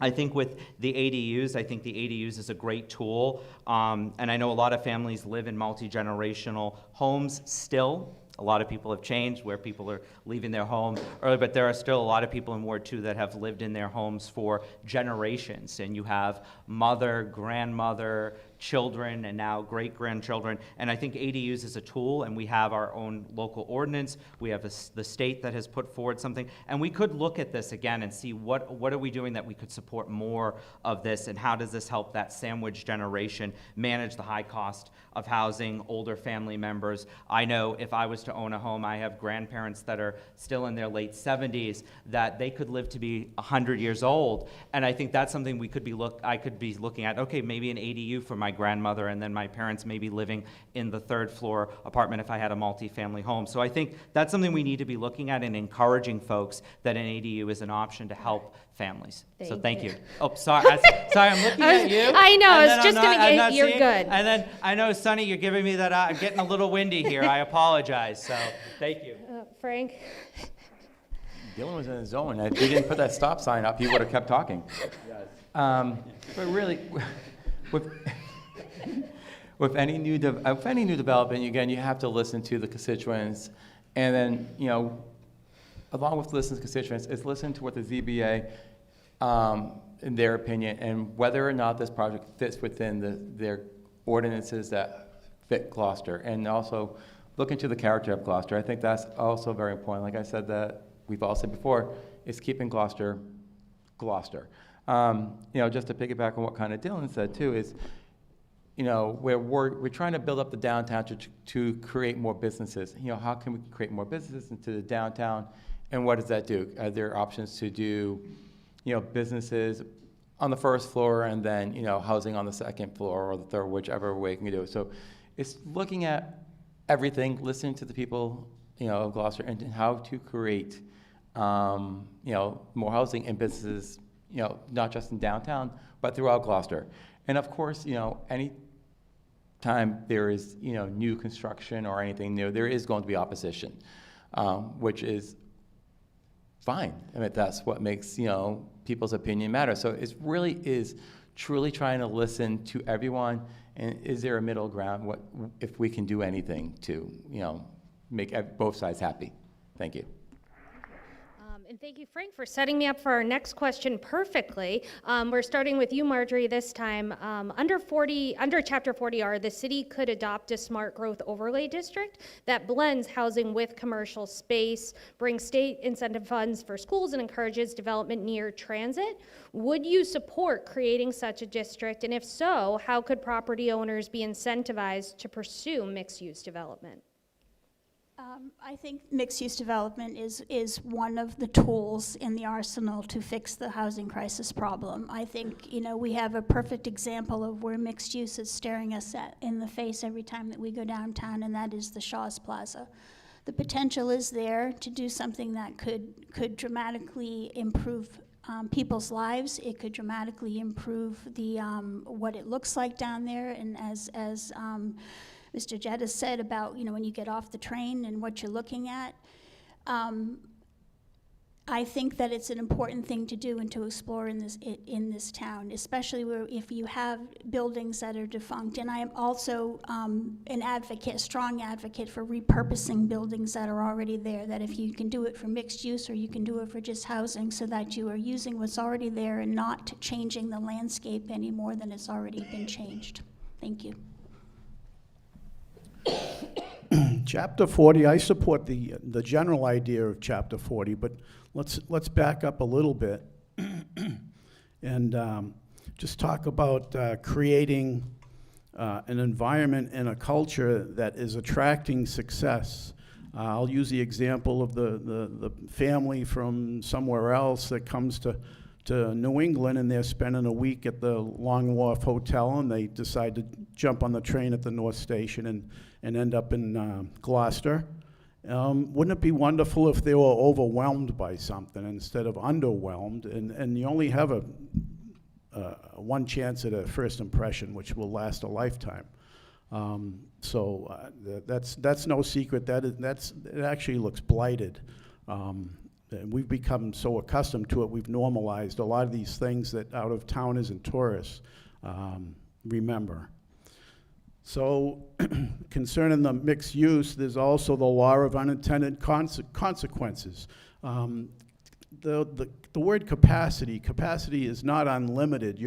I think with the ADUs, is a great tool, and I know a lot of families live in multi-generational homes still. A lot of people have changed where people are leaving their home early, but there are still a lot of people in Ward 2 that have lived in their homes for generations, and you have mother, grandmother, children and now great-grandchildren. And I think ADUs is a tool, and we have our own local ordinance. We have the state that has put forward something. And we could look at this again and see what are we doing that we could support more of this, and how does this help that sandwich generation manage the high cost of housing, older family members. I know if I was to own a home, I have grandparents that are still in their late 70s, that they could live to be 100 years old. And I think that's something I could be looking at, okay, maybe an ADU for my grandmother, and then my parents maybe living in the third floor apartment if I had a multifamily home. So I think that's something we need to be looking at and encouraging folks that an ADU is an option to help families. So thank you. Oh, sorry, sorry, I'm looking at you. I know, I and was then just I'm gonna not- I'm get- not you're seeing- good. And then I know, Sonny, you're giving me that, I'm getting a little windy here. I apologize, so thank you. Frank? Dylan was in his zone. If he didn't put that stop sign up, he would have kept talking. But really, with any new development, again, you have to listen to the constituents, and then, along with listening to constituents, is listen to what the ZBA, in their opinion, and whether or not this project fits within their ordinances that fit Gloucester, and also look into the character of Gloucester. I think that's also very important. Like I said, that we've all said before, is keeping Gloucester, Gloucester. Just to piggyback on what kind of Dylan said too, is, we're trying to build up the downtown to create more businesses. How can we create more businesses into the downtown, and what does that do? Are there options to do, businesses on the first floor, and then, housing on the second floor or the third, whichever way you can do it. So it's looking at everything, listening to the people, of Gloucester, and how to create, more housing and businesses, not just in downtown, but throughout Gloucester. And of course, any time there is, new construction or anything new, there is going to be opposition, which is fine. I mean, that's what makes, people's opinion matter. So it really is truly trying to listen to everyone, and is there a middle ground? What if we can do anything to, make both sides happy? Thank you. And thank you, Frank, for setting me up for our next question perfectly. We're starting with you, Marjorie, this time. Under Chapter 40R, the city could adopt a smart growth overlay district that blends housing with commercial space, brings state incentive funds for schools, and encourages development near transit. Would you support creating such a district? And if so, how could property owners be incentivized to pursue mixed-use development? I think mixed-use development is one of the tools in the arsenal to fix the housing crisis problem. I think, we have a perfect example of where mixed use is staring us in the face every time that we go downtown, and that is the Shaw's Plaza. The potential is there to do something that could dramatically improve people's lives. It could dramatically improve the what it looks like down there, and as Mr. Jetta said about, when you get off the train and what you're looking at. I think that it's an important thing to do and to explore in this town, especially if you have buildings that are defunct. And I am also a strong advocate for repurposing buildings that are already there, that if you can do it for mixed use or you can do it for just housing, so that you are using what's already there and not changing the landscape any more than it's already been changed. Thank you. Chapter 40, I support the general idea of Chapter 40, but let's back up a little bit and just talk about creating an environment and a culture that is attracting success. I'll use the example of the family from somewhere else that comes to New England, and they're spending a week at the Long Wharf Hotel, and they decide to jump on the train at the North Station and end up in Gloucester. Wouldn't it be wonderful if they were overwhelmed by something instead of underwhelmed? And you only have one chance at a first impression, which will last a lifetime. So that's no secret. It actually looks blighted. And we've become so accustomed to it, we've normalized a lot of these things that out-of-towners and tourists remember. So concerning the mixed use, there's also the law of unintended consequences. the word capacity is not unlimited.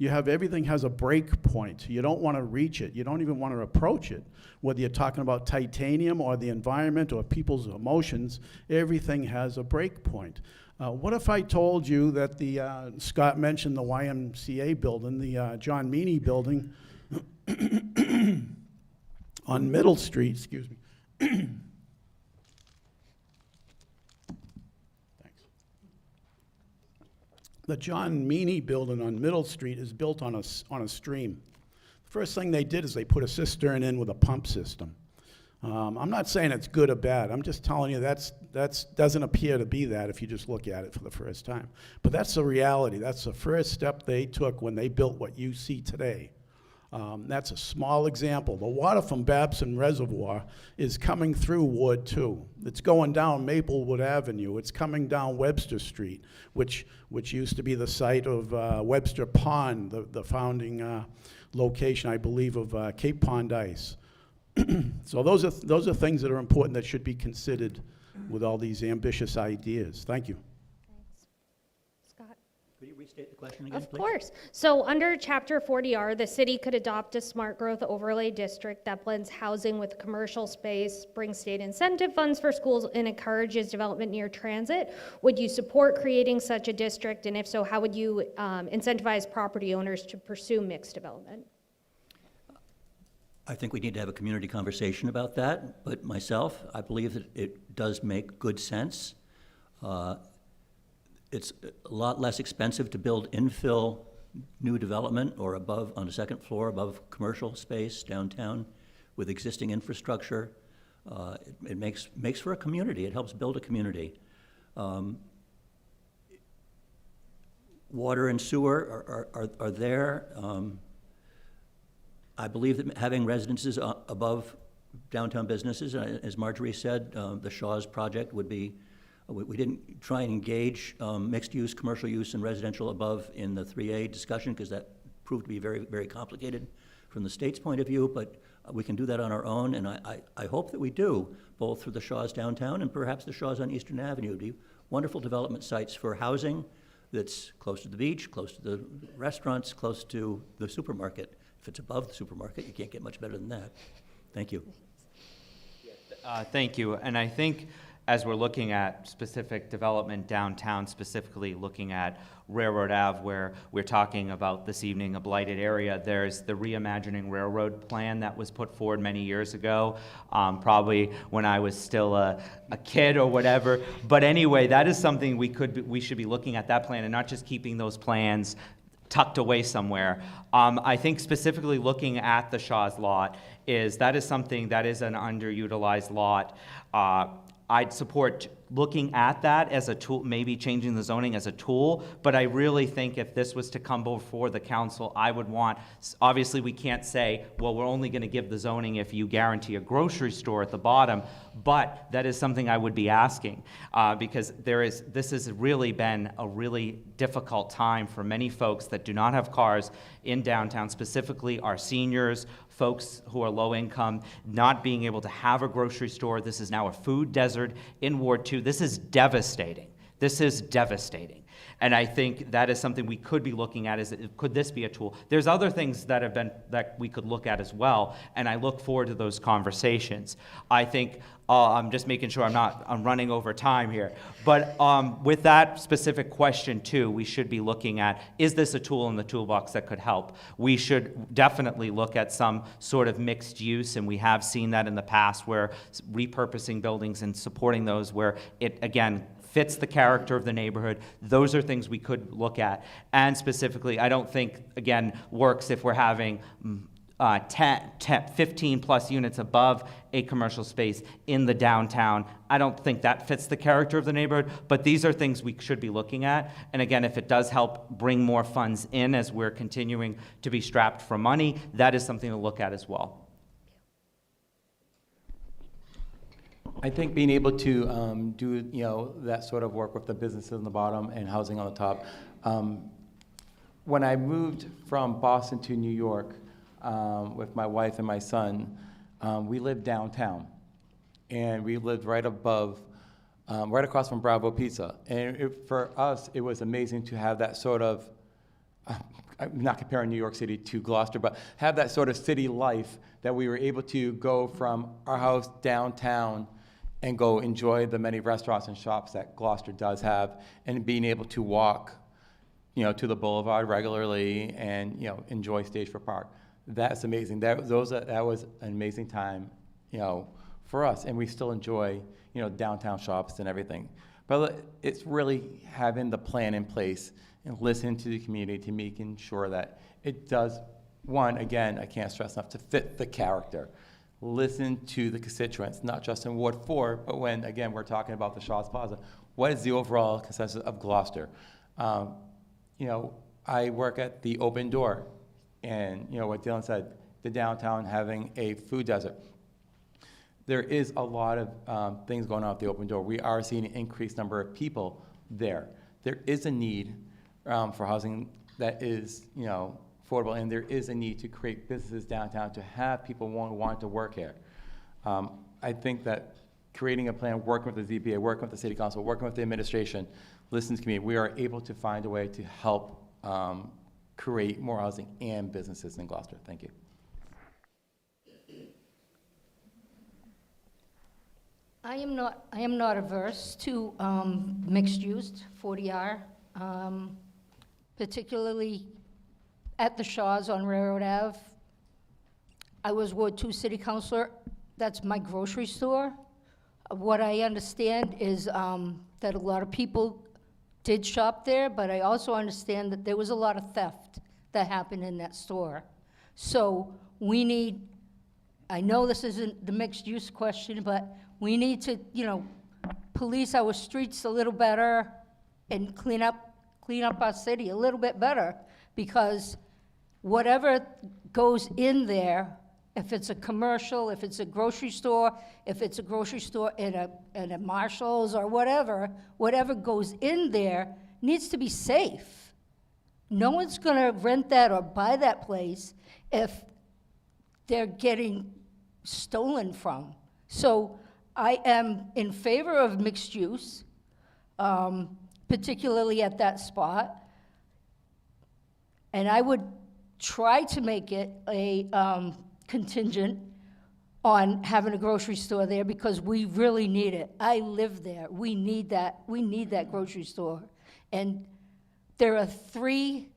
Everything has a break point. You don't want to reach it. You don't even want to approach it. Whether you're talking about titanium or the environment or people's emotions, everything has a break point. What if I told you that Scott mentioned the YMCA building, the John Meany building on Middle Street, excuse me. The John Meany building on Middle Street is built on a stream. The first thing they did is they put a cistern in with a pump system. I'm not saying it's good or bad. I'm just telling you that's doesn't appear to be that if you just look at it for the first time. But that's the reality. That's the first step they took when they built what you see today. That's a small example. The water from Babson Reservoir is coming through Ward 2. It's going down Maplewood Avenue. It's coming down Webster Street, which used to be the site of Webster Pond, the founding location, I believe, of Cape Pond Ice. So those are things that are important that should be considered with all these ambitious ideas. Thank you. Scott? Could you restate the question again, Of please? course. So under Chapter 40R, the city could adopt a smart growth overlay district that blends housing with commercial space, brings state incentive funds for schools, and encourages development near transit. Would you support creating such a district? And if so, how would you incentivize property owners to pursue mixed development? I think we need to have a community conversation about that, but myself, I believe that it does make good sense. It's a lot less expensive to build infill new development or above, on the second floor, above commercial space downtown with existing infrastructure. It makes for a community. It helps build a community. Water and sewer are there. I believe that having residences above downtown businesses, as Marjorie said, the Shaw's project would be, we didn't try and engage mixed use, commercial use, and residential above in the 3A discussion because that proved to be very, very complicated from the state's point of view, but we can do that on our own, and I hope that we do, both through the Shaw's downtown and perhaps the Shaw's on Eastern Avenue. Be wonderful development sites for housing that's close to the beach, close to the restaurants, close to the supermarket. If it's above the supermarket, you can't get much better than that. Thank you. Thank you. And I think as we're looking at specific development downtown, specifically looking at Railroad Ave, where we're talking about this evening a blighted area, there's the Reimagining Railroad plan that was put forward many years ago, probably when I was still a kid or whatever. But anyway, that is something we should be looking at that plan and not just keeping those plans tucked away somewhere. I think specifically looking at the Shaw's lot that is something that is an underutilized lot. I'd support looking at that as a tool, maybe changing the zoning as a tool, but I really think if this was to come before the council, I would want, obviously we can't say, well, we're only gonna give the zoning if you guarantee a grocery store at the bottom, but that is something I would be asking, because this has really been a really difficult time for many folks that do not have cars in downtown, specifically our seniors, folks who are low income, not being able to have a grocery store. This is now a food desert in Ward 2. This is devastating. This is devastating. And I think that is something we could be looking at is, could this be a tool? There's other things that we could look at as well, and I look forward to those conversations. I think, I'm just making sure I'm running over time here. But with that specific question too, we should be looking at, is this a tool in the toolbox that could help? We should definitely look at some sort of mixed use, and we have seen that in the past where repurposing buildings and supporting those where it, again, fits the character of the neighborhood. Those are things we could look at. And specifically, I don't think, again, works if we're having 15 plus units above a commercial space in the downtown. I don't think that fits the character of the neighborhood, but these are things we should be looking at. And again, if it does help bring more funds in as we're continuing to be strapped for money, that is something to look at as well. I think being able to do that sort of work with the businesses on the bottom and housing on the top. When I moved from Boston to New York with my wife and my son, we lived downtown, and we lived right above right across from Bravo Pizza. And for us, it was amazing to have that sort of, I'm not comparing New York City to Gloucester, but have that sort of city life that we were able to go from our house downtown and go enjoy the many restaurants and shops that Gloucester does have, and being able to walk, to the boulevard regularly and, enjoy Stage Park. That's amazing. That was an amazing time, for us, and we still enjoy, downtown shops and everything. But it's really having the plan in place and listening to the community to making sure that it does, one, again, I can't stress enough, to fit the character. Listen to the constituents, not just in Ward 4, but when, again, we're talking about the Shaw's Plaza, what is the overall consensus of Gloucester? I work at the Open Door, and, what Dylan said, the downtown having a food desert. There is a lot of things going on at the Open Door. We are seeing an increased number of people there. There is a need for housing that is, affordable, and there is a need to create businesses downtown to have people want to work here. I think that creating a plan, working with the ZBA, working with the City Council, working with the administration, listening to community, we are able to find a way to help create more housing and businesses in Gloucester. Thank you. I am not averse to mixed use, 40R, particularly at the Shaws on Railroad Ave. I was Ward 2 City Councilor. That's my grocery store. What I understand is that a lot of people did shop there, but I also understand that there was a lot of theft that happened in that store. So we need, I know this isn't the mixed use question, but we need to, police our streets a little better and clean up our city a little bit better, because whatever goes in there, if it's a commercial, if it's a grocery store, if it's a grocery store in a Marshall's or whatever goes in there needs to be safe. No one's gonna rent that or buy that place if they're getting stolen from. So I am in favor of mixed use, particularly at that spot. And I would try to make it a contingent on having a grocery store there, because we really need it. I live there. We need that grocery store. And there are 3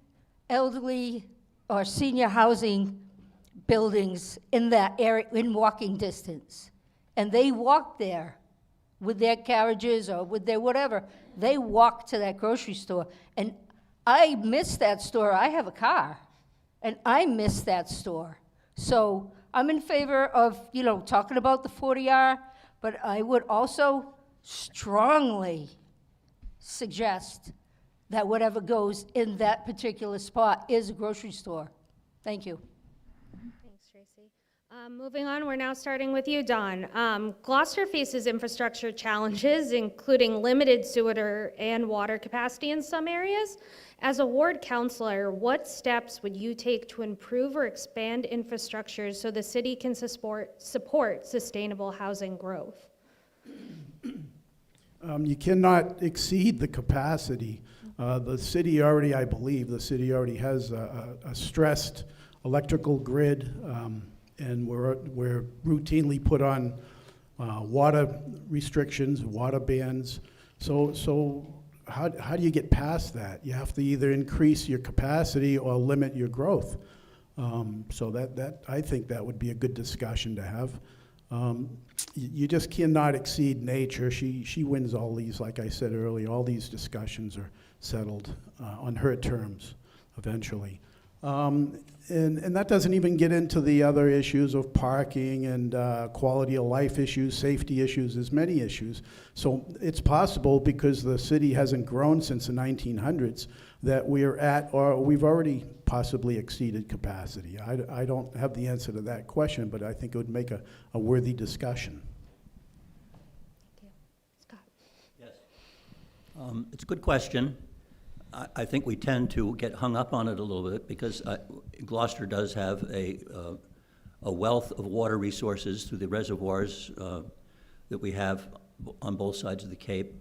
elderly or senior housing buildings in that area, in walking distance. And they walk there with their carriages or with their whatever. They walk to that grocery store. And I miss that store. I have a car, and I miss that store. So I'm in favor of, talking about the 40R, but I would also strongly suggest that whatever goes in that particular spot is a grocery store. Thank you. Thanks, Tracy. Moving on, we're now starting with you, Don. Gloucester faces infrastructure challenges, including limited sewer and water capacity in some areas. As a ward councilor, what steps would you take to improve or expand infrastructure so the city can support sustainable housing growth? You cannot exceed the capacity. The city already, I believe, has a stressed electrical grid, and we're routinely put on water restrictions, water bans. So how do you get past that? You have to either increase your capacity or limit your growth. So that I think that would be a good discussion to have. You just cannot exceed nature. She wins all these, like I said earlier, all these discussions are settled on her terms eventually. And that doesn't even get into the other issues of parking and quality of life issues, safety issues. There's many issues. So it's possible, because the city hasn't grown since the 1900s, that we're at, or we've already possibly exceeded capacity. I don't have the answer to that question, but I think it would make a worthy discussion. Thank you. Scott. Yes. It's a good question. I think we tend to get hung up on it a little bit, because Gloucester does have a wealth of water resources through the reservoirs that we have on both sides of the Cape.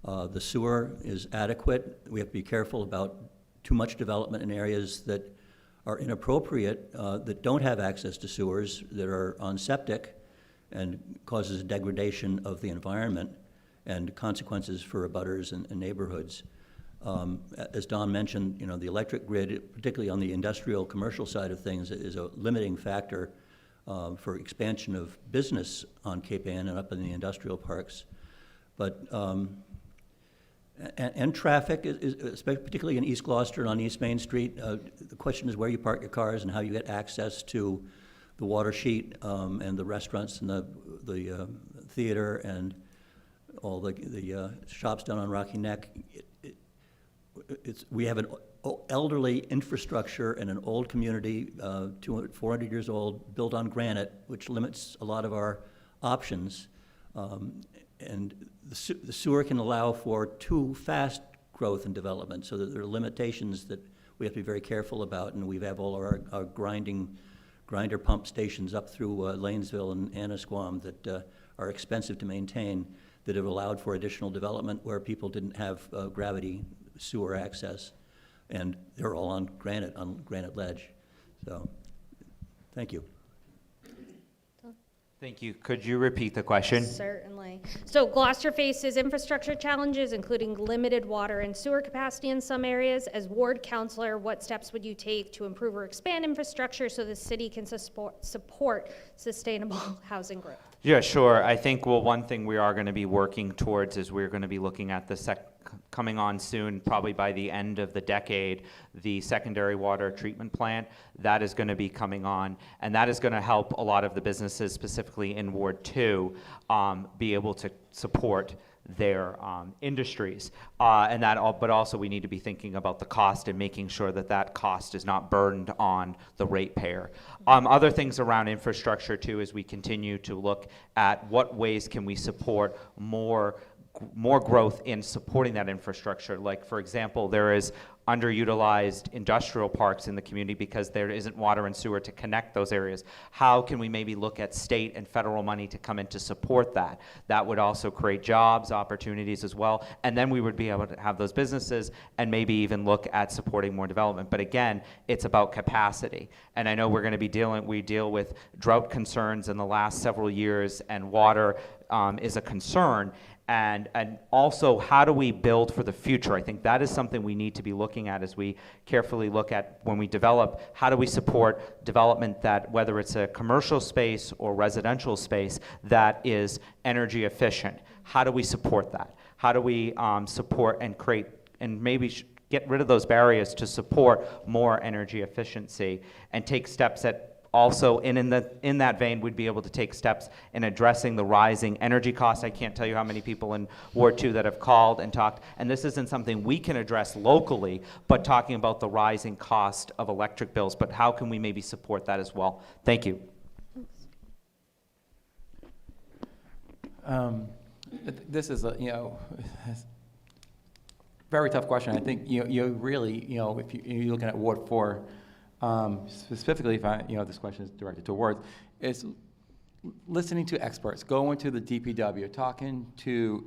The sewer is adequate. We have to be careful about too much development in areas that are inappropriate, that don't have access to sewers, that are on septic, and causes a degradation of the environment and consequences for abutters and neighborhoods. As Don mentioned, the electric grid, particularly on the industrial commercial side of things, is a limiting factor for expansion of business on Cape Ann and up in the industrial parks. But and traffic, particularly in East Gloucester and on East Main Street, the question is where you park your cars and how you get access to the water sheet and the restaurants and the theater and all the shops down on Rocky Neck. We have an elderly infrastructure and an old community, 200, 400 years old, built on granite, which limits a lot of our options. And the sewer can allow for too fast growth and development, so that there are limitations that we have to be very careful about. And we have all our grinder pump stations up through Lanesville and Annisquam that are expensive to maintain, that have allowed for additional development where people didn't have gravity sewer access, and they're all on granite ledge. So, thank you. Thank you. Could you repeat the question? Certainly. So Gloucester faces infrastructure challenges, including limited water and sewer capacity in some areas. As ward councilor, what steps would you take to improve or expand infrastructure so the city can support sustainable housing growth? Yeah, sure. I think, well, one thing we are going to be working towards is we're going to be looking at the coming on soon, probably by the end of the decade, the secondary water treatment plant. That is going to be coming on, and that is going to help a lot of the businesses, specifically in Ward 2, be able to support their industries. But also we need to be thinking about the cost and making sure that that cost is not burned on the ratepayer. Other things around infrastructure too, as we continue to look at what ways can we support more growth in supporting that infrastructure. Like, for example, there is underutilized industrial parks in the community because there isn't water and sewer to connect those areas. How can we maybe look at state and federal money to come in to support that? That would also create jobs, opportunities as well, and then we would be able to have those businesses and maybe even look at supporting more development. But again, it's about capacity. And I know we're going to be we deal with drought concerns in the last several years, and water is a concern. And also, how do we build for the future? I think that is something we need to be looking at as we carefully look at when we develop. How do we support development that, whether it's a commercial space or residential space, that is energy efficient? How do we support that? How do we support and create and maybe get rid of those barriers to support more energy efficiency and take steps that also, in that vein, we'd be able to take steps in addressing the rising energy costs. I can't tell you how many people in Ward 2 that have called and talked, and this isn't something we can address locally, but talking about the rising cost of electric bills. But how can we maybe support that as well? Thank you. This is a very tough question. I think you really if you're looking at Ward 4. Specifically, if this question is directed towards, is listening to experts, going to the DPW, talking to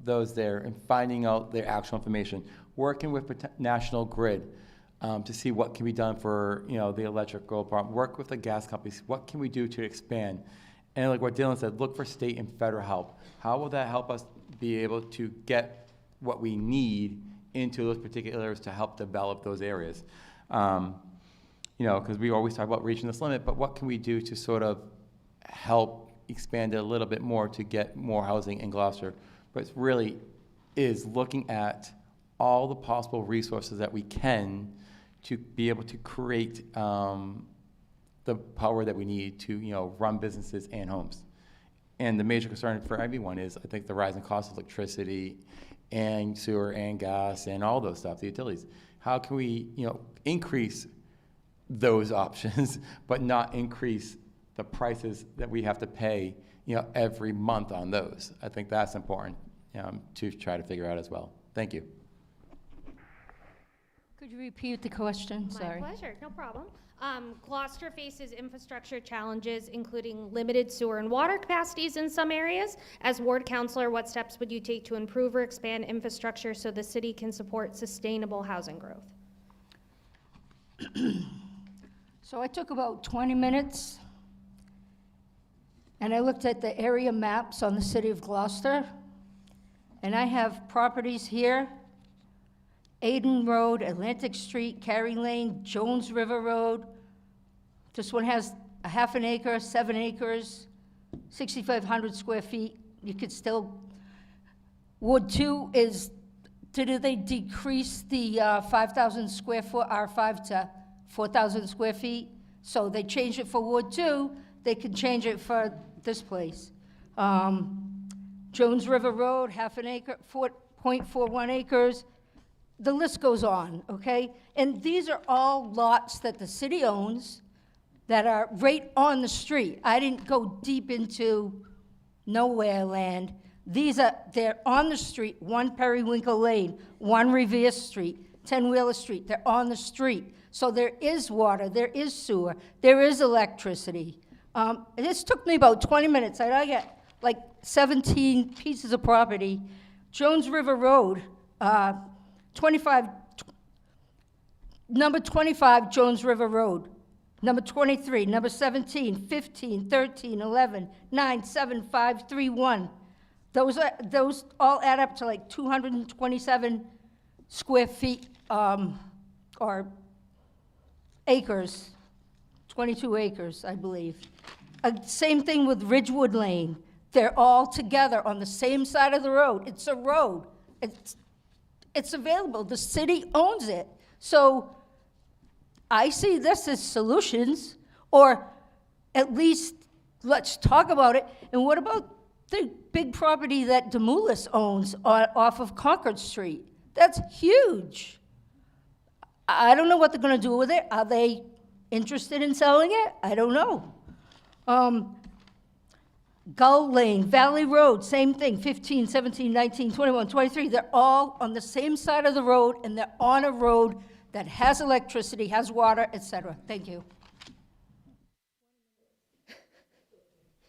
those there, and finding out their actual information, working with National Grid to see what can be done for the electrical problem, work with the gas companies, what can we do to expand, and like what Dylan said, look for state and federal help. How will that help us be able to get what we need into those particular areas to help develop those areas? Because we always talk about reaching this limit, but what can we do to sort of help expand it a little bit more to get more housing in Gloucester? But it really is looking at all the possible resources that we can to be able to create the power that we need to run businesses and homes. And the major concern for everyone is, I think, the rising cost of electricity and sewer and gas and all those stuff, the utilities. How can we increase those options, but not increase the prices that we have to pay, every month on those? I think that's important to try to figure out as well. Thank you. Could you repeat the question? Sorry. My pleasure, no problem. Gloucester faces infrastructure challenges, including limited sewer and water capacities in some areas. As ward councilor, what steps would you take to improve or expand infrastructure so the city can support sustainable housing growth? So I took about 20 minutes, and I looked at the area maps on the city of Gloucester, and I have properties here: Aden Road, Atlantic Street, Cary Lane, Jones River Road. This one has a half an acre, 7 acres, 6,500 square feet. You could still, Ward 2 is, did they decrease the 5,000 square foot R5 to 4,000 square feet? So they changed it for Ward 2, they can change it for this place. Jones River Road, half an acre, 4.41 acres. The list goes on, okay? And these are all lots that the city owns that are right on the street. I didn't go deep into nowhere land. They're on the street, 1 Periwinkle Lane, 1 Revere Street, 10 Wheeler Street. They're on the street. So there is water, there is sewer, there is electricity. This took me about 20 minutes. I got like 17 pieces of property. Jones River Road, number 25, Jones River Road. Number 23, number 17, 15, 13, 11, 9, 7, 5, 3, 1. Those all add up to like 227 square feet, or acres, 22 acres, I believe. Same thing with Ridgewood Lane. They're all together on the same side of the road. It's a road. It's available. The city owns it. So I see this as solutions, or at least let's talk about it. And what about the big property that Demoulas owns off of Concord Street? That's huge. I don't know what they're going to do with it. Are they interested in selling it? I don't know. Gull Lane, Valley Road, same thing, 15, 17, 19, 21, 23. They're all on the same side of the road, and they're on a road that has electricity, has water, etc. Thank you.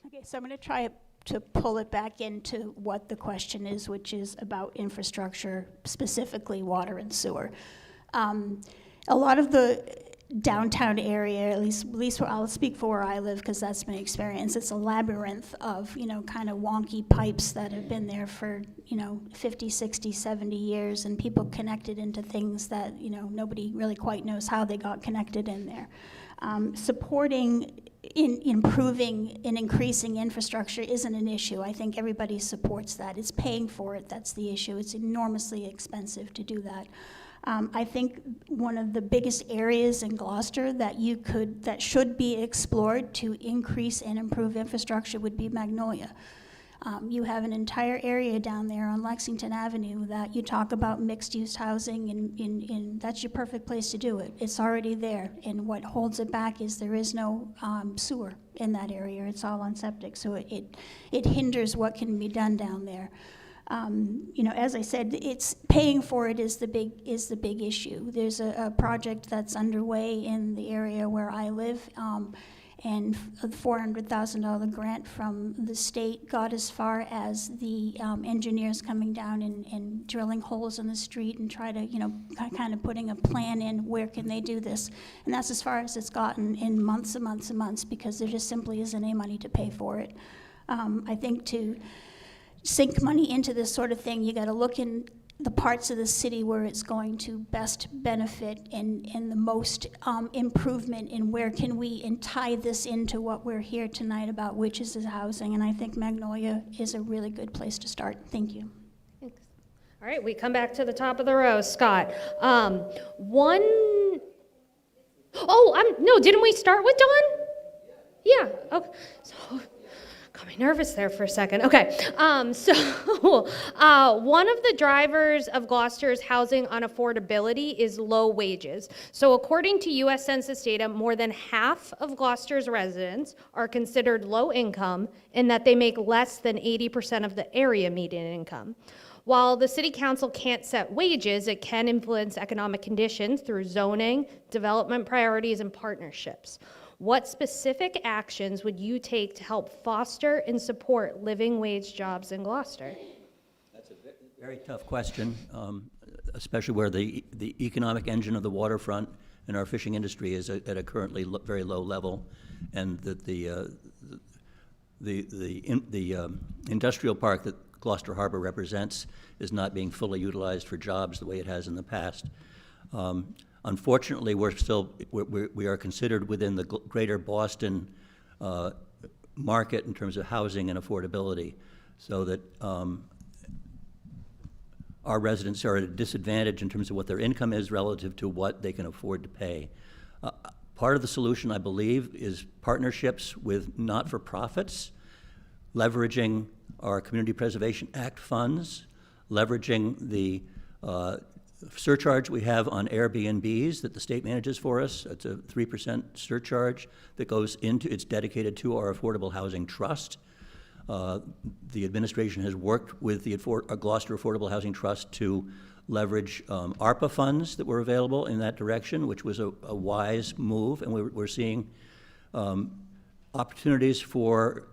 Okay, so I'm going to try to pull it back into what the question is, which is about infrastructure, specifically water and sewer. A lot of the downtown area, at least where I'll speak for where I live, because that's my experience. It's a labyrinth of, kind of wonky pipes that have been there for, 50, 60, 70 years, and people connected into things that, nobody really quite knows how they got connected in there. Supporting improving and increasing infrastructure isn't an issue. I think everybody supports that. It's paying for it that's the issue. It's enormously expensive to do that. I think one of the biggest areas in Gloucester that should be explored to increase and improve infrastructure would be Magnolia. You have an entire area down there on Lexington Avenue that you talk about mixed-use housing, and that's your perfect place to do it. It's already there, and what holds it back is there is no sewer in that area. It's all on septic, so it hinders what can be done down there. As I said, it's paying for it is the big issue. There's a project that's underway in the area where I live, and a $400,000 grant from the state got as far as the engineers coming down and drilling holes in the street and try to, kind of putting a plan in where can they do this. And that's as far as it's gotten in months and months and months, because there just simply isn't any money to pay for it. I think to sink money into this sort of thing, you got to look in the parts of the city where it's going to best benefit and the most improvement in where can we and tie this into what we're here tonight about, which is the housing. And I think Magnolia is a really good place to start. Thank you. Thanks. All right, we come back to the top of the row. Scott, no, didn't we start with Dawn? Yeah, okay. So, got me nervous there for a second. Okay, one of the drivers of Gloucester's housing unaffordability is low wages. So according to U.S. Census data, more than half of Gloucester's residents are considered low income in that they make less than 80% of the area median income. While the city council can't set wages, it can influence economic conditions through zoning, development priorities, and partnerships. What specific actions would you take to help foster and support living wage jobs in Gloucester? Very tough question, especially where the economic engine of the waterfront and our fishing industry is at a currently very low level, and that the industrial park that Gloucester Harbor represents is not being fully utilized for jobs the way it has in the past. Unfortunately, we are considered within the greater Boston market in terms of housing and affordability, so that our residents are at a disadvantage in terms of what their income is relative to what they can afford to pay. Part of the solution, I believe, is partnerships with not-for-profits, leveraging our Community Preservation Act funds, leveraging the surcharge we have on Airbnbs that the state manages for us. It's a 3% surcharge that goes into, it's dedicated to our Affordable Housing Trust. The administration has worked with the Gloucester Affordable Housing Trust to leverage ARPA funds that were available in that direction, which was a wise move, and we're seeing opportunities for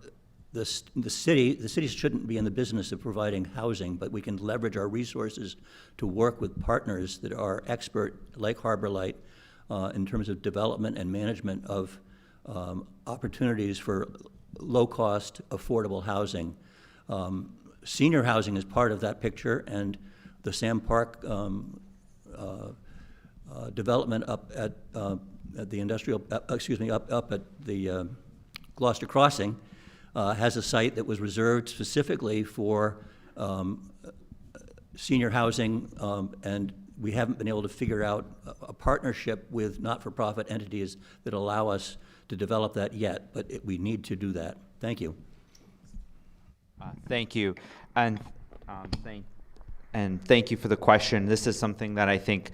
the city. The city shouldn't be in the business of providing housing, but we can leverage our resources to work with partners that are expert, like Harbor Light, in terms of development and management of opportunities for low-cost, affordable housing. Senior housing is part of that picture, and the Sam Park development up at the industrial, up at the Gloucester Crossing has a site that was reserved specifically for senior housing, and we haven't been able to figure out a partnership with not-for-profit entities that allow us to develop that yet, but we need to do that. Thank you. Thank you, and thank you for the question. This is something that I think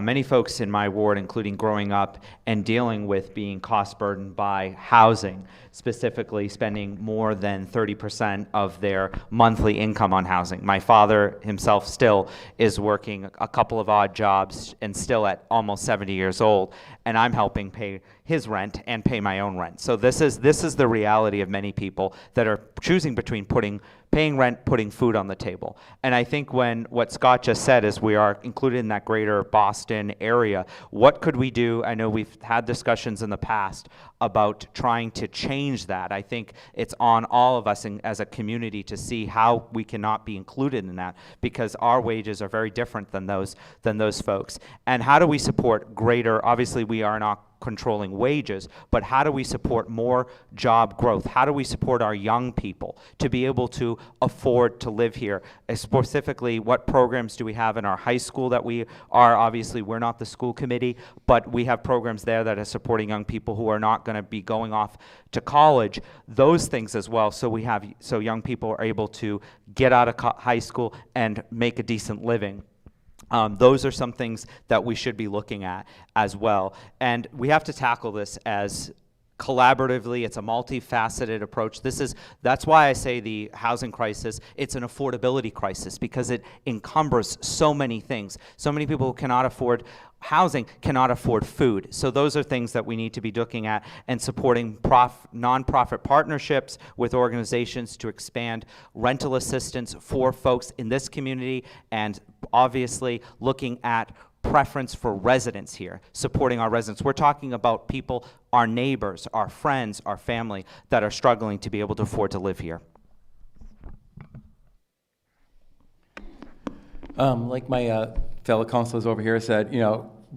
many folks in my ward, including growing up and dealing with being cost burdened by housing, specifically spending more than 30% of their monthly income on housing. My father himself still is working a couple of odd jobs and still at almost 70 years old, and I'm helping pay his rent and pay my own rent. So this is the reality of many people that are choosing between paying rent, putting food on the table. And I think what Scott just said is we are included in that greater Boston area. What could we do? I know we've had discussions in the past about trying to change that. I think it's on all of us as a community to see how we cannot be included in that, because our wages are very different than those folks. And how do we support greater, obviously we are not controlling wages, but how do we support more job growth? How do we support our young people to be able to afford to live here? Specifically, what programs do we have in our high school that we are, obviously we're not the school committee, but we have programs there that are supporting young people who are not going to be going off to college, those things as well, so young people are able to get out of high school and make a decent living. Those are some things that we should be looking at as well. And we have to tackle this as collaboratively. It's a multifaceted approach. That's why I say the housing crisis, it's an affordability crisis, because it encumbers so many things. So many people who cannot afford housing cannot afford food. So those are things that we need to be looking at and supporting nonprofit partnerships with organizations to expand rental assistance for folks in this community, and obviously looking at preference for residents here, supporting our residents. We're talking about people, our neighbors, our friends, our family that are struggling to be able to afford to live here. Like my fellow councilors over here said,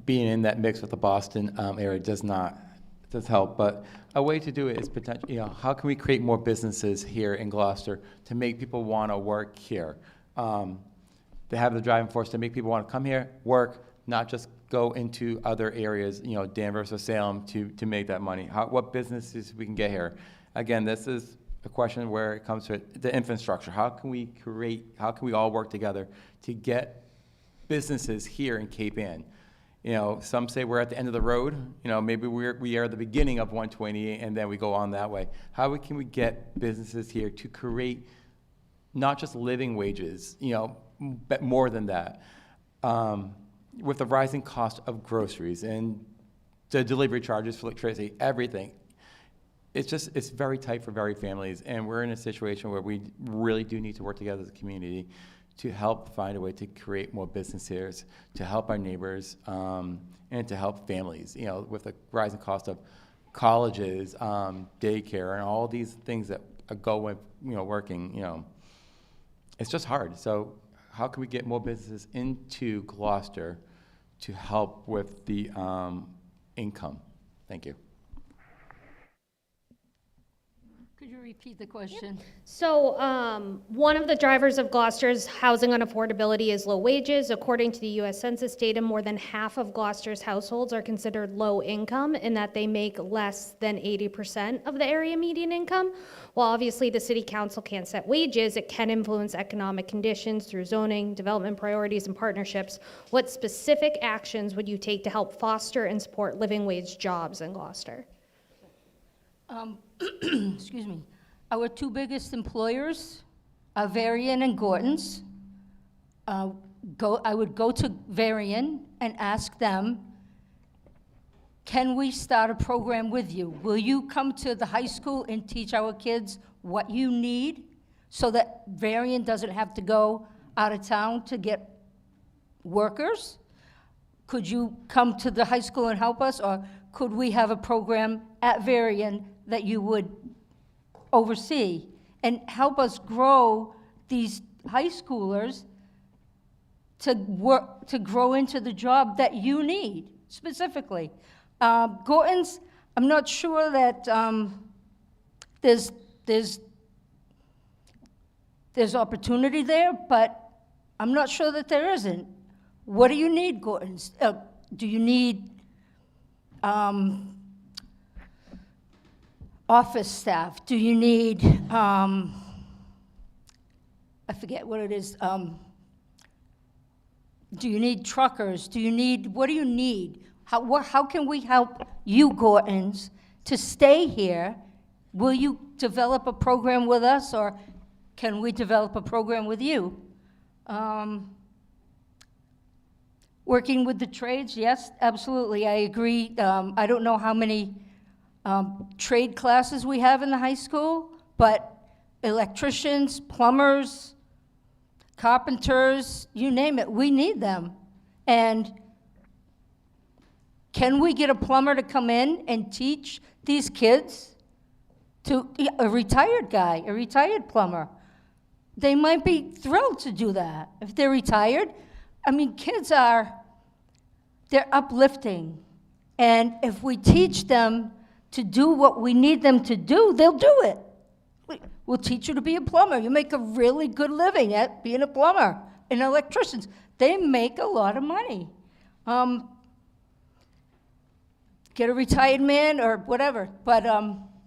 being in that mix with the Boston area does help, but a way to do it is potentially, how can we create more businesses here in Gloucester to make people want to work here? They have the driving force to make people want to come here, work, not just go into other areas, Danvers or Salem to make that money. What businesses we can get here? Again, this is a question where it comes to the infrastructure. How can we all work together to get businesses here in Cape Ann? Some say we're at the end of the road. Maybe we are the beginning of 128 and then we go on that way. How can we get businesses here to create not just living wages, but more than that. With the rising cost of groceries and the delivery charges for electricity, everything, it's very tight for very families, and we're in a situation where we really do need to work together as a community to help find a way to create more business here, to help our neighbors, and to help families, with the rising cost of colleges, daycare, and all these things that go with, working, it's just hard. So how can we get more businesses into Gloucester to help with the income? Thank you. Could you repeat the question? So one of the drivers of Gloucester's housing unaffordability is low wages. According to the U.S. Census data, more than half of Gloucester's households are considered low income in that they make less than 80% of the area median income. While obviously the city council can't set wages, it can influence economic conditions through zoning, development priorities, and partnerships. What specific actions would you take to help foster and support living wage jobs in Gloucester? Excuse me. Our two biggest employers are Varian and Gorton's. I would go to Varian and ask them, can we start a program with you? Will you come to the high school and teach our kids what you need so that Varian doesn't have to go out of town to get workers? Could you come to the high school and help us, or could we have a program at Varian that you would oversee and help us grow these high schoolers to grow into the job that you need specifically? Gorton's, I'm not sure that there's opportunity there, but I'm not sure that there isn't. What do you need, Gorton's? Do you need office staff? Do you need, I forget what it is, do you need truckers? What do you need? How can we help you, Gortons, to stay here? Will you develop a program with us, or can we develop a program with you? Working with the trades, yes, absolutely, I agree. I don't know how many trade classes we have in the high school, but electricians, plumbers, carpenters, you name it, we need them. And can we get a plumber to come in and teach these kids? A retired guy, a retired plumber. They might be thrilled to do that if they're retired. I mean, they're uplifting. And if we teach them to do what we need them to do, they'll do it. We'll teach you to be a plumber. You make a really good living at being a plumber. And electricians, they make a lot of money. Get a retired man or whatever, but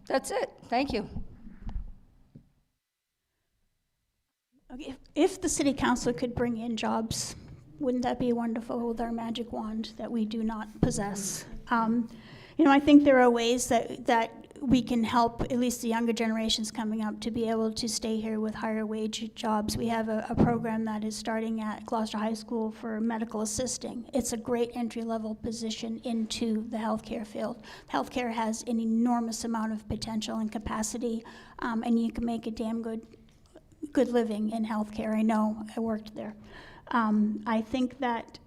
that's it. Thank you. Okay, if the city council could bring in jobs, wouldn't that be wonderful with our magic wand that we do not possess? I think there are ways that we can help at least the younger generations coming up to be able to stay here with higher wage jobs. We have a program that is starting at Gloucester High School for medical assisting. It's a great entry-level position into the healthcare field. Healthcare has an enormous amount of potential and capacity, and you can make a damn good living in healthcare. I know, I worked there. I think that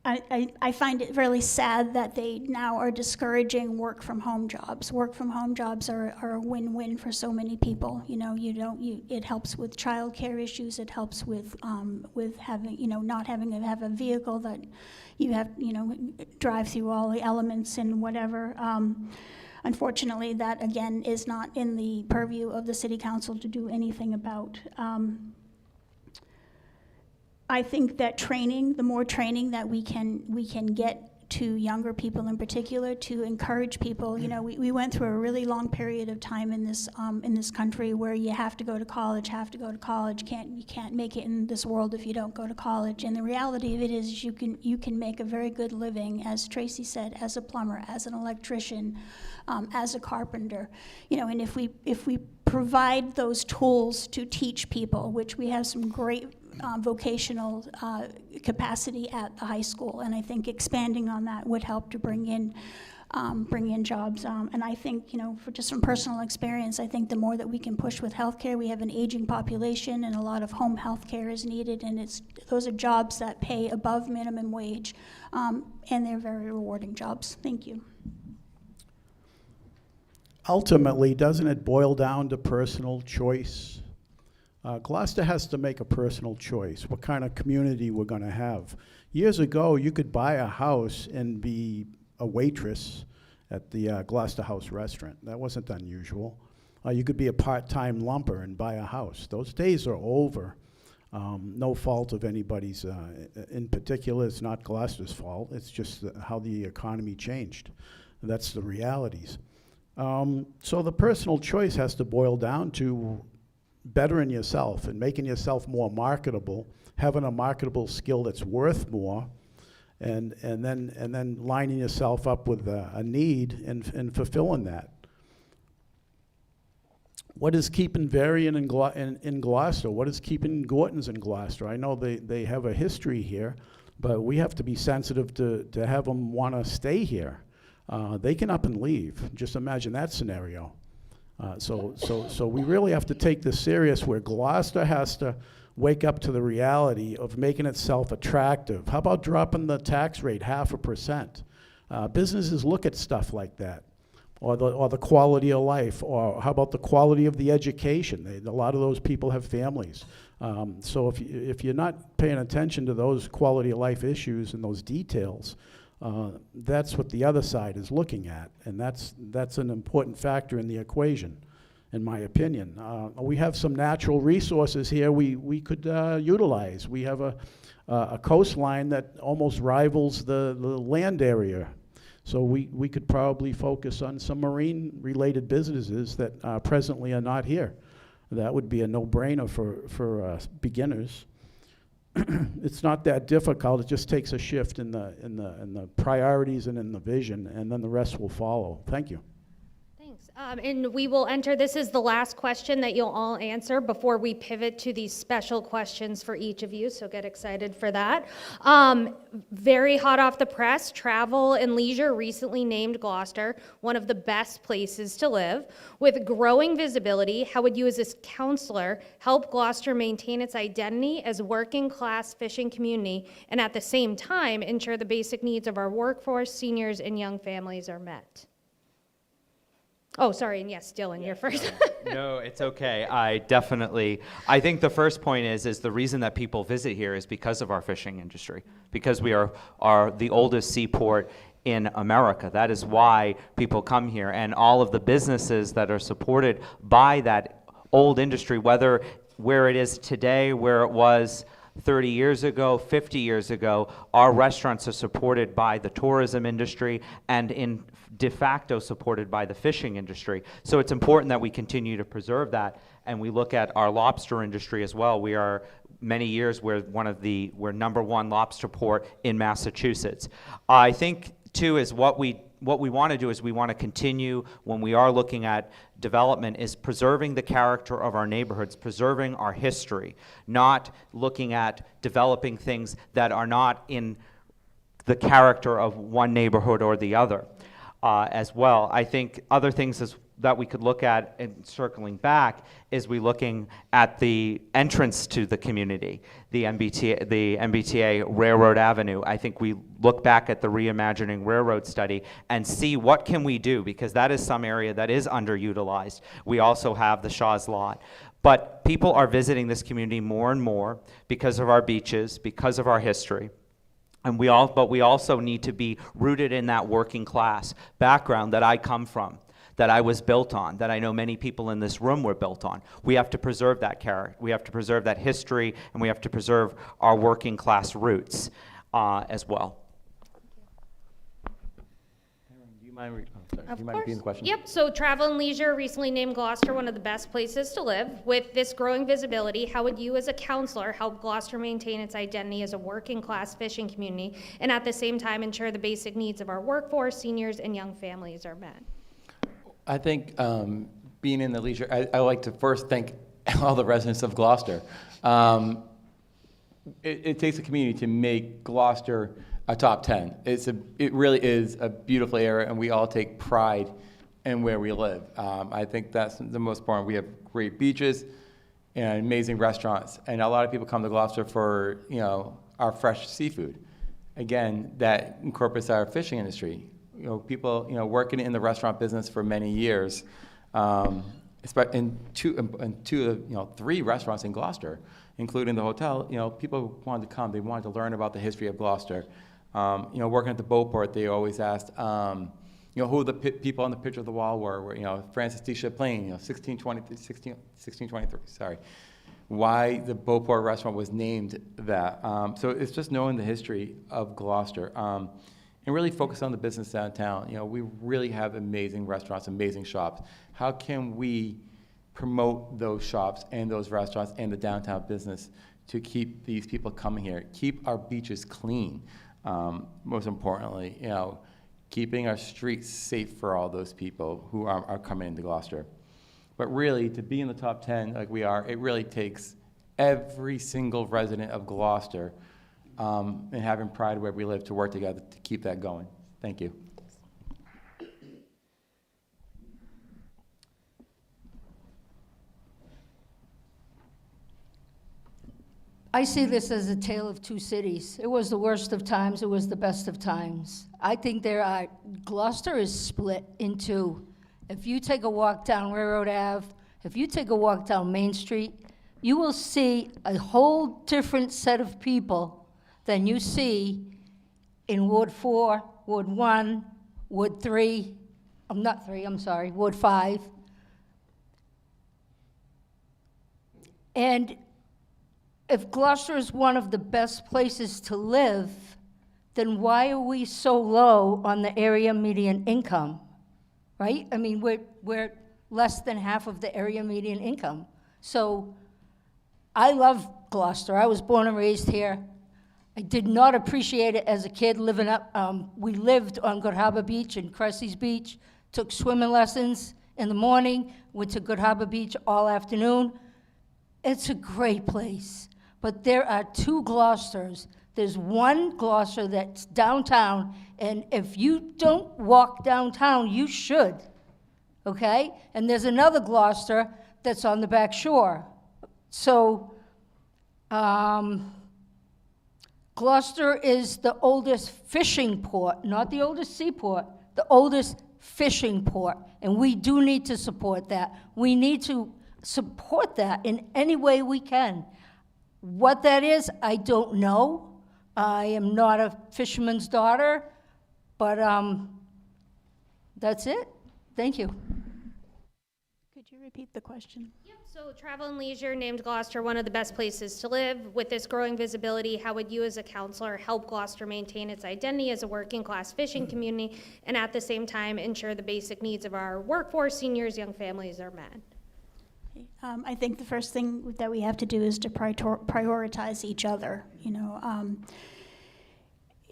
I find it really sad that they now are discouraging work-from-home jobs. Work-from-home jobs are a win-win for so many people. It helps with childcare issues. It helps with having, not having to have a vehicle that you have, drive through all the elements and whatever. Unfortunately, that again is not in the purview of the city council to do anything about. I think that the more training that we can get to younger people in particular, to encourage people. You know, we went through a really long period of time in this country where you have to go to college, you can't make it in this world if you don't go to college. And the reality of it is you can make a very good living, as Tracy said, as a plumber, as an electrician, as a carpenter. You know, and if we provide those tools to teach people, which we have some great vocational capacity at the high school, and I think expanding on that would help to bring in jobs. And I think, you know, just from personal experience, I think the more that we can push with healthcare, we have an aging population, and a lot of home healthcare is needed, and those are jobs that pay above minimum wage, and they're very rewarding jobs. Thank you. Ultimately, doesn't it boil down to personal choice? Gloucester has to make a personal choice, what kind of community we're going to have. Years ago, you could buy a house and be a waitress at the Gloucester House restaurant. That wasn't unusual. You could be a part-time lumper and buy a house. Those days are over. No fault of anybody's in particular. It's not Gloucester's fault. It's just how the economy changed. That's the realities. So the personal choice has to boil down to bettering yourself and making yourself more marketable, having a marketable skill that's worth more, and then lining yourself up with a need and fulfilling that. What is keeping Varian in Gloucester? What is keeping Gorton's in Gloucester? I know they have a history here, but we have to be sensitive to have them want to stay here. They can up and leave. Just imagine that scenario. So we really have to take this serious, where Gloucester has to wake up to the reality of making itself attractive. How about dropping the tax rate 0.5%? Businesses look at stuff like that, or the quality of life, or how about the quality of the education? A lot of those people have families. So if you're not paying attention to those quality of life issues and those details, that's what the other side is looking at, and that's an important factor in the equation, in my opinion. We have some natural resources here we could utilize. We have a coastline that almost rivals the land area, so we could probably focus on some marine-related businesses that presently are not here. That would be a no-brainer for beginners. It's not that difficult. It just takes a shift in the priorities and in the vision, and then the rest will follow. Thank you. Thanks. And we will enter, this is the last question that you'll all answer before we pivot to these special questions for each of you, so get excited for that. Very hot off the press, Travel and Leisure recently named Gloucester one of the best places to live. With growing visibility, how would you as a counselor help Gloucester maintain its identity as a working class fishing community, and at the same time ensure the basic needs of our workforce, seniors, and young families are met? Oh, sorry, and yes, Dylan, you're first. No, it's okay. I think the first point is the reason that people visit here is because of our fishing industry, because we are the oldest seaport in America. That is why people come here, and all of the businesses that are supported by that old industry, whether where it is today, where it was 30 years ago, 50 years ago, our restaurants are supported by the tourism industry and in de facto supported by the fishing industry. So it's important that we continue to preserve that, and we look at our lobster industry as well. We are many years we're number one lobster port in Massachusetts. I think too is what we want to do is we want to continue, when we are looking at development, is preserving the character of our neighborhoods, preserving our history, not looking at developing things that are not in the character of one neighborhood or the other as well. I think other things that we could look at, and circling back, is we looking at the entrance to the community, the MBTA Railroad Avenue. I think we look back at the Reimagining Railroad study and see what can we do, because that is some area that is underutilized. We also have the Shaw's Lot. But people are visiting this community more and more because of our beaches, because of our history. But we also need to be rooted in that working class background that I come from, that I was built on, that I know many people in this room were built on. We have to preserve that character. We have to preserve that history, and we have to preserve our working class roots as well. you mind, sorry, Of do you mind repeating the course. question? Yep, so Travel and Leisure recently named Gloucester one of the best places to live. With this growing visibility, how would you as a counselor help Gloucester maintain its identity as a working-class fishing community and at the same time ensure the basic needs of our workforce, seniors, and young families are met? I think being in the leisure, I like to first thank all the residents of Gloucester. It takes a community to make Gloucester a top 10. It really is a beautiful area, and we all take pride in where we live. I think that's the most important. We have great beaches and amazing restaurants, and a lot of people come to Gloucester for our fresh seafood. Again, that incorporates our fishing industry. People working in the restaurant business for many years, in three restaurants in Gloucester, including the hotel. People wanted to come. They wanted to learn about the history of Gloucester. Working at the Beauport, they always asked, who the people on the picture of the wall were. Francis D. Chaplain, 1623. Sorry, why the Beauport restaurant was named that. So it's just knowing the history of Gloucester. And really focus on the business downtown. We really have amazing restaurants, amazing shops. How can we promote those shops and those restaurants and the downtown business to keep these people coming here, keep our beaches clean, most importantly, keeping our streets safe for all those people who are coming into Gloucester. But really, to be in the top 10 like we are, it really takes every single resident of Gloucester and having pride where we live to work together to keep that going. Thank you. I see this as a tale of two cities. It was the worst of times, it was the best of times. I think Gloucester is split in two. If you take a walk down Railroad Ave, if you take a walk down Main Street, you will see a whole different set of people than you see in Ward 4, Ward 1, Ward 3, Ward 5. And if Gloucester is one of the best places to live, then why are we so low on the area median income, right? I mean, we're less than half of the area median income. So I love Gloucester. I was born and raised here. I did not appreciate it as a kid living up. We lived on Good Harbor Beach and Cressy's Beach, took swimming lessons in the morning, went to Good Harbor Beach all afternoon. It's a great place. But there are two Gloucesters. There's one Gloucester that's downtown, and if you don't walk downtown, you should, okay? And there's another Gloucester that's on the back shore. So, Gloucester is the oldest fishing port, not the oldest seaport, the oldest fishing port, and we do need to support that. We need to support that in any way we can. What that is, I don't know. I am not a fisherman's daughter, but that's it. Thank you. Could you repeat the question? Yep, so Travel and Leisure named Gloucester one of the best places to live. With this growing visibility, how would you as a counselor help Gloucester maintain its identity as a working class fishing community and at the same time ensure the basic needs of our workforce, seniors, young families are met? I think the first thing that we have to do is to prioritize each other.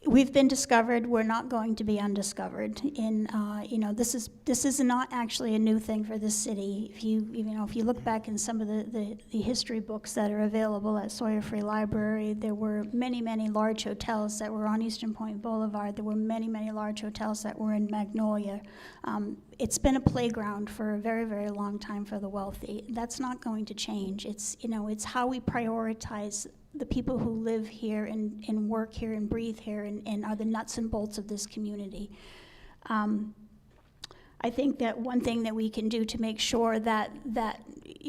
We've been discovered. We're not going to be undiscovered. This is not actually a new thing for this city. If you look back in some of the history books that are available at Sawyer Free Library, there were many large hotels that were on Eastern Point Boulevard. There were many large hotels that were in Magnolia. It's been a playground for a very long time for the wealthy. That's not going to change. It's how we prioritize the people who live here and work here and breathe here and are the nuts and bolts of this community. I think that one thing that we can do to make sure that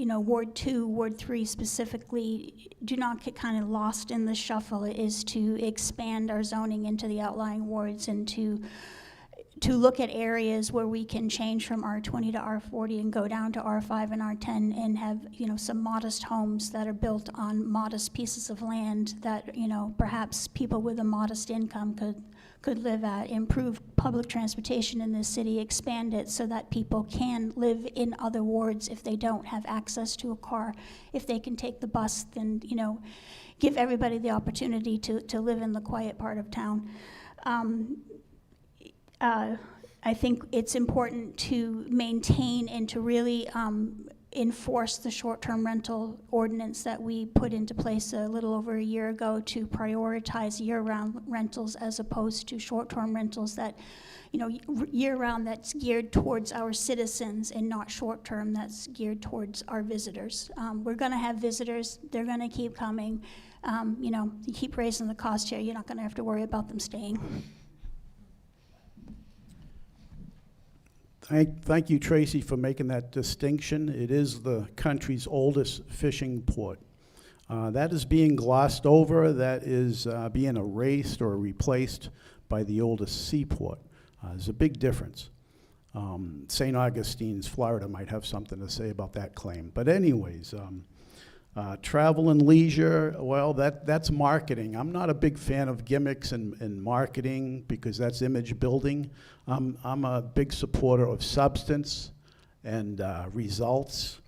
Ward 2, Ward 3 specifically do not get kind of lost in the shuffle is to expand our zoning into the outlying wards and to look at areas where we can change from R20 to R40 and go down to R5 and R10 and have, some modest homes that are built on modest pieces of land that, perhaps people with a modest income could live at, improve public transportation in this city, expand it so that people can live in other wards if they don't have access to a car. If they can take the bus, then, you know, give everybody the opportunity to live in the quiet part of town. I think it's important to maintain and to really enforce the short-term rental ordinance that we put into place a little over a year ago to prioritize year-round rentals as opposed to short-term rentals that, you know, year-round that's geared towards our citizens and not short-term that's geared towards our visitors. We're gonna have visitors, they're gonna keep coming. You know, you keep raising the cost here, you're not gonna have to worry about them staying. Thank you, Tracy, for making that distinction. It is the country's oldest fishing port. That is being glossed over. That is being erased or replaced by the oldest seaport. There's a big difference. St. Augustine's, Florida, might have something to say about that claim. But anyways, travel and leisure, well, that's marketing. I'm not a big fan of gimmicks and marketing because that's image building. I'm a big supporter of substance and results.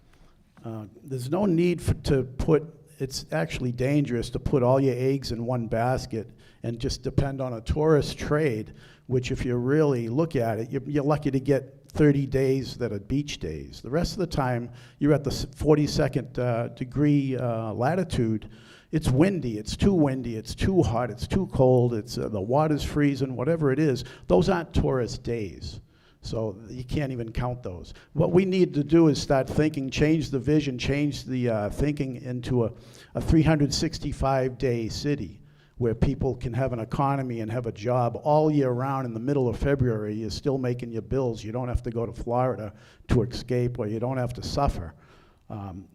There's no need to put, it's actually dangerous to put all your eggs in one basket and just depend on a tourist trade, which if you really look at it, you're lucky to get 30 days that are beach days. The rest of the time, you're at the 42nd degree latitude. It's windy, it's too hot, it's too cold, it's the water's freezing, whatever it is. Those aren't tourist days. So you can't even count those. What we need to do is start thinking, change the vision, change the thinking into a 365-day city where people can have an economy and have a job all year round. In the middle of February, you're still making your bills. You don't have to go to Florida to escape, or you don't have to suffer.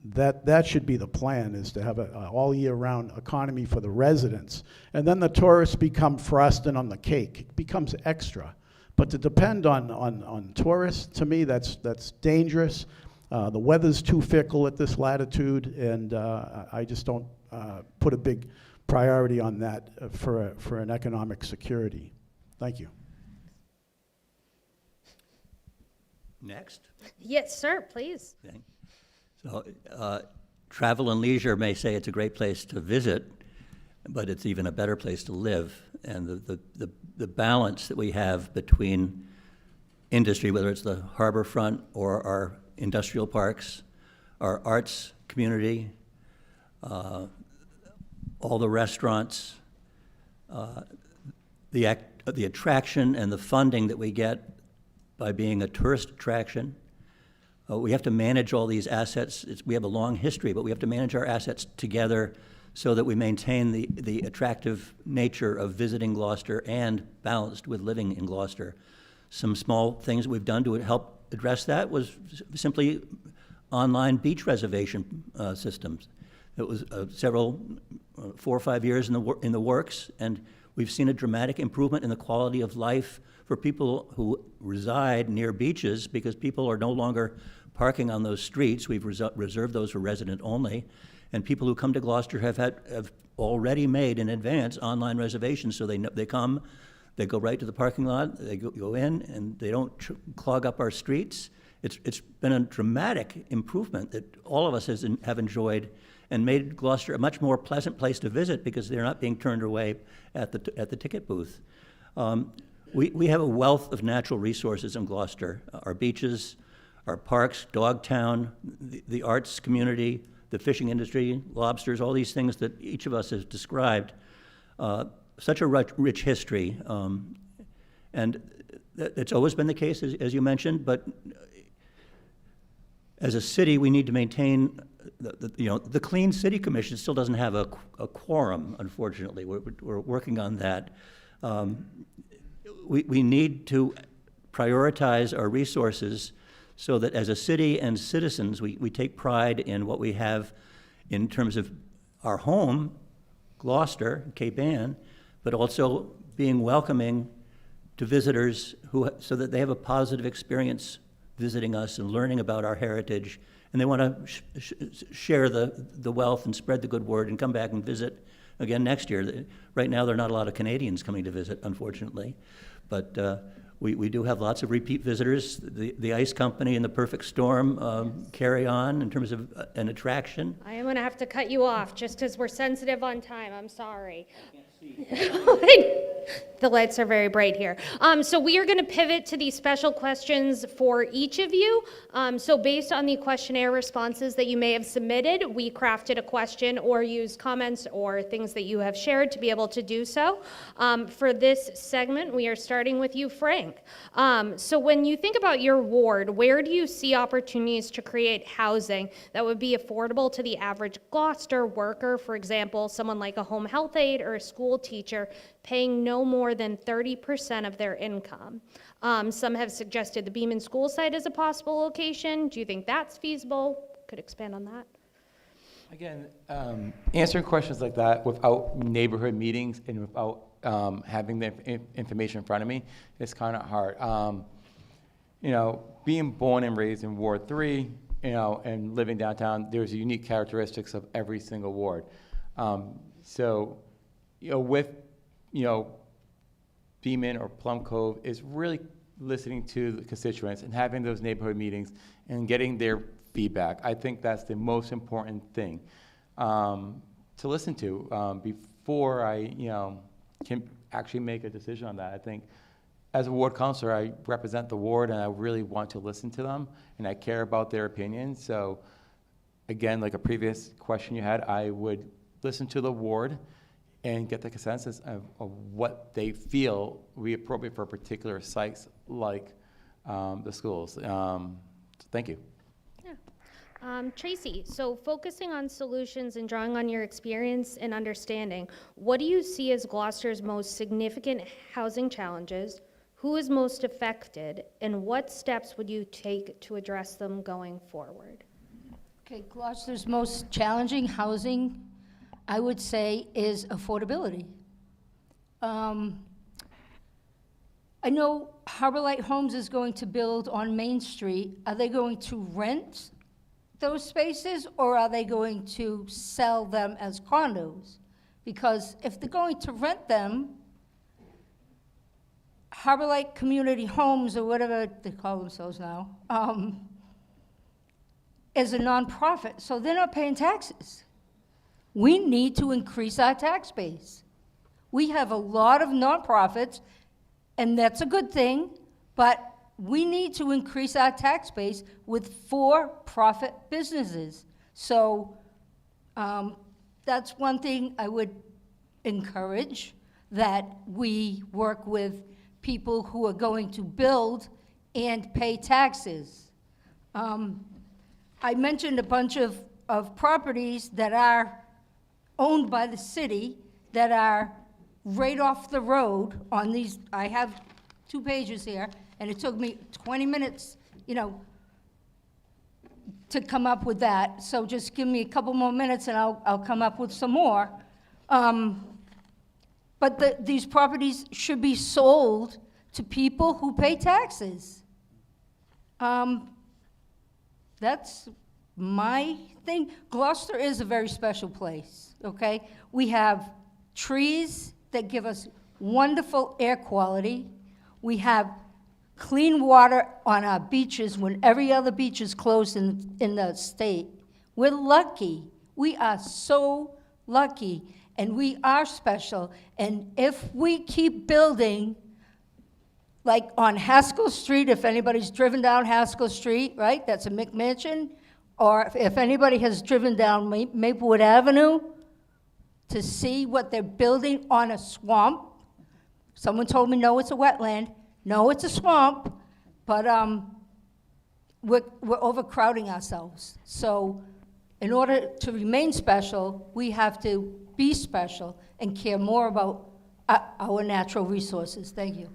That should be the plan, is to have an all year round economy for the residents. And then the tourists become frosting on the cake. It becomes extra. But to depend on tourists, to me, that's dangerous. The weather's too fickle at this latitude, and I just don't put a big priority on that for an economic security. Thank you. Next. Yes, sir, please. Okay. So, travel and leisure may say it's a great place to visit, but it's even a better place to live. And the balance that we have between industry, whether it's the harbor front or our industrial parks, our arts community, all the restaurants, the attraction and the funding that we get by being a tourist attraction. We have to manage all these assets. We have a long history, but we have to manage our assets together so that we maintain the attractive nature of visiting Gloucester and balanced with living in Gloucester. Some small things that we've done to help address that was simply online beach reservation systems. It was 4 or 5 years in the works, and we've seen a dramatic improvement in the quality of life for people who reside near beaches, because people are no longer parking on those streets. We've reserved those for resident only, and people who come to Gloucester have already made in advance online reservations, so they come, they go right to the parking lot, they go in, and they don't clog up our streets. It's been a dramatic improvement that all of us have enjoyed, and made Gloucester a much more pleasant place to visit because they're not being turned away at the ticket booth. We have a wealth of natural resources in Gloucester. Our beaches, our parks, Dogtown, the arts community, the fishing industry, lobsters, all these things that each of us has described. Such a rich history. And it's always been the case, as you mentioned, but as a city, we need to maintain the Clean City Commission still doesn't have a quorum, unfortunately. We're working on that. We need to prioritize our resources so that as a city and citizens, we take pride in what we have in terms of our home, Gloucester, Cape Ann, but also being welcoming to visitors so that they have a positive experience visiting us and learning about our heritage, and they want to share the wealth and spread the good word and come back and visit again next year. Right now, there are not a lot of Canadians coming to visit, unfortunately, but We do have lots of repeat visitors. The ice company and the Perfect Storm carry on in terms of an attraction. I am going to have to cut you off just because we're sensitive on time. I'm sorry. The lights are very bright here. So we are going to pivot to these special questions for each of you. So based on the questionnaire responses that you may have submitted, we crafted a question or used comments or things that you have shared to be able to do so. For this segment, we are starting with you, Frank. So when you think about your ward, where do you see opportunities to create housing that would be affordable to the average Gloucester worker? For example, someone like a home health aide or a school teacher paying no more than 30% of their income. Some have suggested the Beaman School site is a possible location. Do you think that's feasible? Could expand on that. Again, answering questions like that without neighborhood meetings and without having the information in front of me, it's kind of hard. You know, being born and raised in Ward 3, you know, and living downtown, there's unique characteristics of every single ward. So, you know, with, you know, Beaman or Plum Cove is really listening to the constituents and having those neighborhood meetings and getting their feedback. I think that's the most important thing to listen to before I, you know, can actually make a decision on that. I think as a ward councilor, I represent the ward and I really want to listen to them and I care about their opinions. So again, like a previous question you had, I would listen to the ward and get the consensus of what they feel would be appropriate for particular sites like the schools. So thank you. Tracy, so focusing on solutions and drawing on your experience and understanding, what do you see as Gloucester's most significant housing challenges? Who is most affected? And what steps would you take to address them going forward? Okay, Gloucester's most challenging housing, I would say, is affordability. I know Harbor Light Homes is going to build on Main Street. Are they going to rent those spaces, or are they going to sell them as condos? Because if they're going to rent them, Harbor Light Community Homes, or whatever they call themselves now, is a nonprofit, so they're not paying taxes. We need to increase our tax base. We have a lot of nonprofits, and that's a good thing, but we need to increase our tax base with for-profit businesses. So that's one thing I would encourage, that we work with people who are going to build and pay taxes. I mentioned a bunch of properties that are owned by the city that are right off the road on these. I have 2 pages here, and it took me 20 minutes, you know, to come up with that. So just give me a couple more minutes and I'll come up with some more. But these properties should be sold to people who pay taxes. That's my thing. Gloucester is a very special place, okay? We have trees that give us wonderful air quality. We have clean water on our beaches when every other beach is closed in the state. We're lucky. We are so lucky, and we are special. And if we keep building, like on Haskell Street, if anybody's driven down Haskell Street, right, that's a McMansion, or if anybody has driven down Maplewood Avenue to see what they're building on a swamp. Someone told me, no, it's a wetland. No, it's a swamp, but we're overcrowding ourselves. So in order to remain special, we have to be special and care more about our natural resources. Thank you.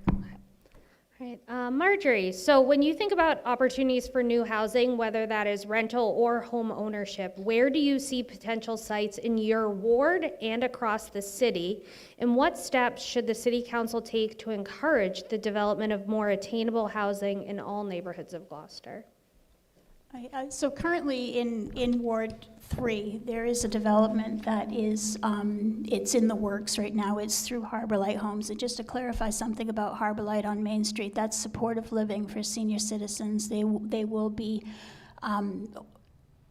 All right, Marjorie, so when you think about opportunities for new housing, whether that is rental or home ownership, where do you see potential sites in your ward and across the city? And what steps should the city council take to encourage the development of more attainable housing in all neighborhoods of Gloucester? So currently in Ward 3, there is a development that is, it's in the works right now. It's through Harbor Light Homes. And just to clarify something about Harbor Light on Main Street, that's supportive living for senior citizens. They will be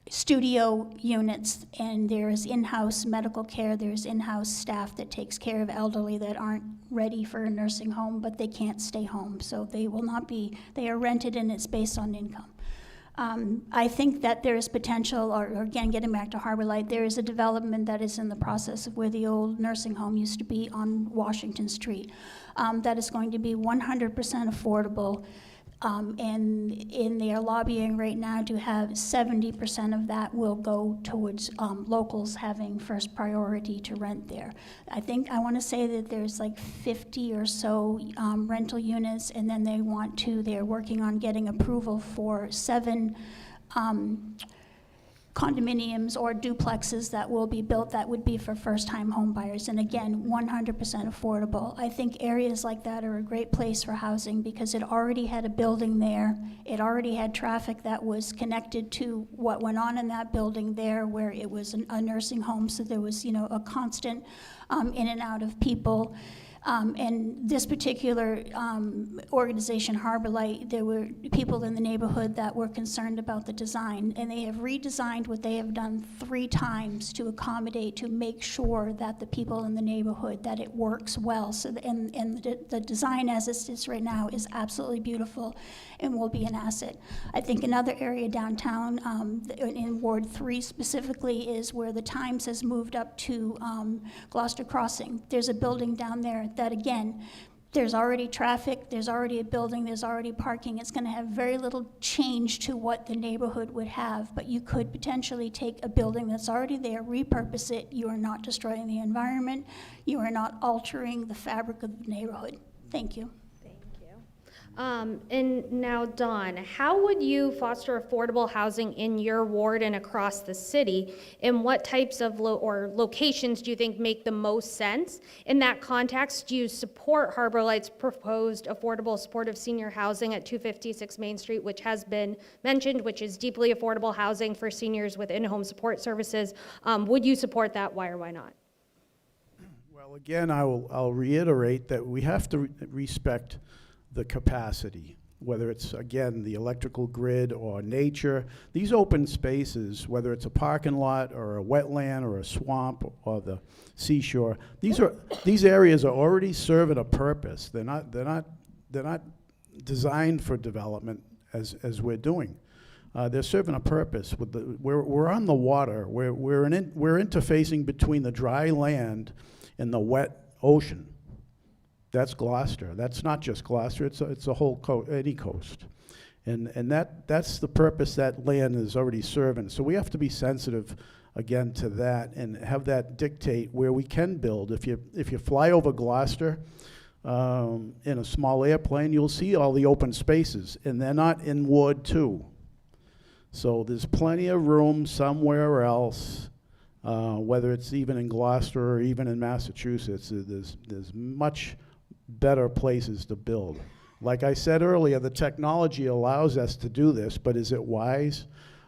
studio units, and there is in-house medical care. There's in-house staff that takes care of elderly that aren't ready for a nursing home, but they can't stay home. So they will not be, they are rented, and it's based on income. I think that there is potential, or again, getting back to Harbor Light, there is a development that is in the process of where the old nursing home used to be on Washington Street. That is going to be 100% affordable. And they are lobbying right now to have 70% of that will go towards locals having first priority to rent there. I want to say that there's like 50 or so rental units, and then they're working on getting approval for 7 condominiums or duplexes that will be built that would be for first-time home buyers. And again, 100% affordable. I think areas like that are a great place for housing because it already had a building there. It already had traffic that was connected to what went on in that building there, where it was a nursing home, so there was, a constant in and out of people. And this particular organization, Harbor Light, there were people in the neighborhood that were concerned about the design, and they have redesigned what they have done 3 times to accommodate, to make sure that the people in the neighborhood, that it works well. So, the design as it is right now is absolutely beautiful and will be an asset. I think another area downtown, in Ward 3 specifically, is where the Times has moved up to Gloucester Crossing. There's a building down there that, again, there's already traffic, there's already a building, there's already parking. It's going to have very little change to what the neighborhood would have, but you could potentially take a building that's already there, repurpose it. You are not destroying the environment. You are not altering the fabric of the neighborhood. Thank you. And now, Dawn, how would you foster affordable housing in your ward and across the city? And what types of locations do you think make the most sense? In that context, do you support Harbor Light's proposed affordable supportive senior housing at 256 Main Street, which has been mentioned, which is deeply affordable housing for seniors with in-home support services? Would you support that? Why or why not? Well, again, I'll reiterate that we have to respect the capacity, whether it's, again, the electrical grid or nature. These open spaces, whether it's a parking lot or a wetland or a swamp or the seashore, these areas are already serving a purpose. They're not designed for development as we're doing. They're serving a purpose. We're on the water. We're interfacing between the dry land and the wet ocean. That's Gloucester. That's not just Gloucester. It's a whole any coast, and that's the purpose that land is already serving. So we have to be sensitive, again, to that and have that dictate where we can build. If you fly over Gloucester in a small airplane, you'll see all the open spaces, and they're not in Ward 2. So there's plenty of room somewhere else. Whether it's even in Gloucester or even in Massachusetts, there's much better places to build. Like I said earlier, the technology allows us to do this, but is it wise?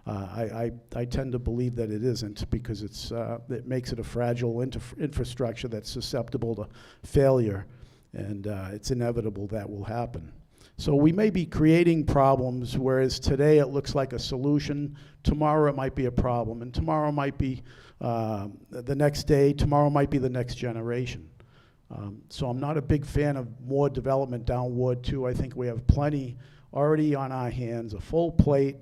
I tend to believe that it isn't, because it makes it a fragile infrastructure that's susceptible to failure, and it's inevitable that will happen. So we may be creating problems, whereas today it looks like a solution. Tomorrow it might be a problem, and tomorrow might be the next day. Tomorrow might be the next generation. So I'm not a big fan of more development down Ward 2. I think we have plenty already on our hands, a full plate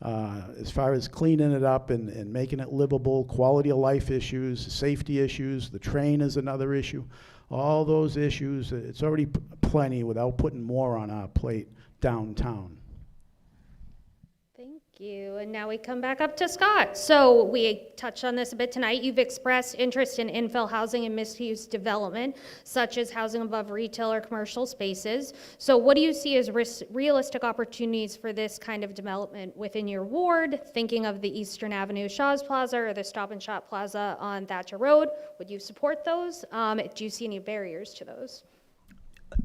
as far as cleaning it up and making it livable, quality of life issues, safety issues. The train is another issue. All those issues, it's already plenty without putting more on our plate downtown. Thank you. And now we come back up to Scott. So we touched on this a bit tonight. You've expressed interest in infill housing and mixed-use development, such as housing above retail or commercial spaces. So what do you see as realistic opportunities for this kind of development within your ward? Thinking of the Eastern Avenue Shaw's Plaza or the Stop and Shop Plaza on Thatcher Road, would you support those? Do you see any barriers to those?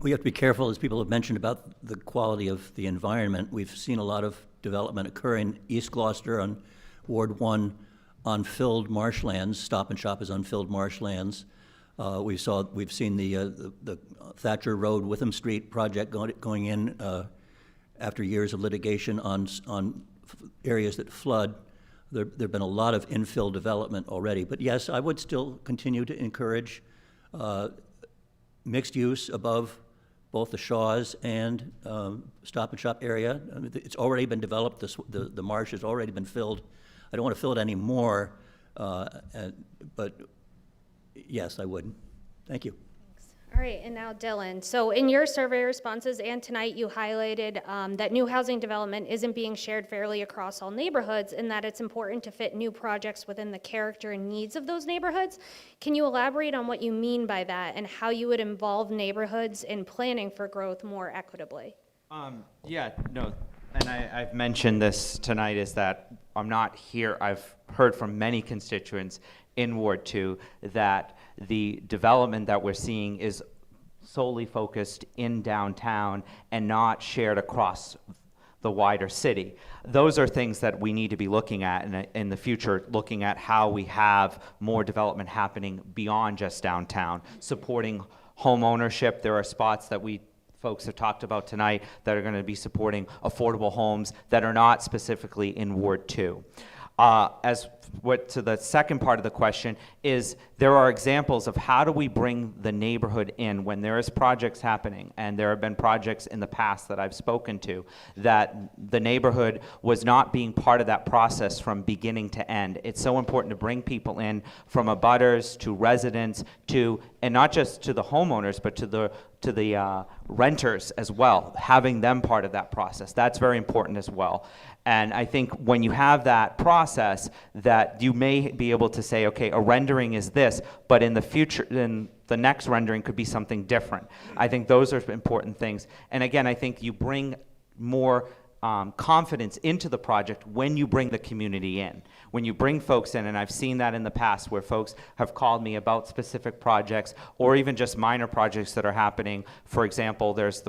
We have to be careful, as people have mentioned, about the quality of the environment. We've seen a lot of development occur in East Gloucester on Ward 1 on filled marshlands. Stop and Shop is on filled marshlands. We've seen the Thatcher Road, Witham Street project going in after years of litigation on areas that flood. There've been a lot of infill development already. But yes, I would still continue to encourage mixed use above both the Shaws and Stop and Shop area. I mean, it's already been developed. The marsh has already been filled. I don't want to fill it anymore, but yes, I would. Thank you. All right, and now Dylan. So in your survey responses and tonight, you highlighted that new housing development isn't being shared fairly across all neighborhoods and that it's important to fit new projects within the character and needs of those neighborhoods. Can you elaborate on what you mean by that and how you would involve neighborhoods in planning for growth more equitably? Yeah, no, and I've mentioned this tonight, is that I'm not here. I've heard from many constituents in Ward 2 that the development that we're seeing is solely focused in downtown and not shared across the wider city. Those are things that we need to be looking at in the future, looking at how we have more development happening beyond just downtown, supporting home ownership. There are spots that folks have talked about tonight that are going to be supporting affordable homes that are not specifically in Ward 2. To the second part of the question is, there are examples of how do we bring the neighborhood in when there is projects happening, and there have been projects in the past that I've spoken to that the neighborhood was not being part of that process from beginning to end. It's so important to bring people in, from abutters to residents to, and not just to the homeowners, but to the renters as well, having them part of that process. That's very important as well. And I think when you have that process, that you may be able to say, okay, a rendering is this, but in the future, then the next rendering could be something different. I think those are important things. And again, I think you bring more confidence into the project when you bring the community in. When you bring folks in, and I've seen that in the past where folks have called me about specific projects or even just minor projects that are happening. For example, there's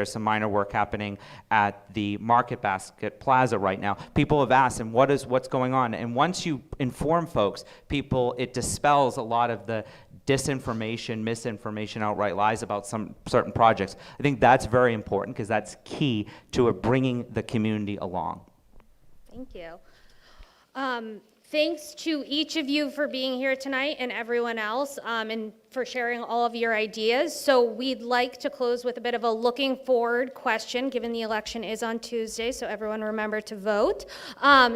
some minor work happening at the Market Basket Plaza right now. People have asked, and what's going on? And once you inform folks, it dispels a lot of the disinformation, misinformation, outright lies about some certain projects. I think that's very important because that's key to bringing the community along. Thank you. Thanks to each of you for being here tonight and everyone else, and for sharing all of your ideas. So we'd like to close with a bit of a looking forward question, given the election is on Tuesday, so everyone remember to vote.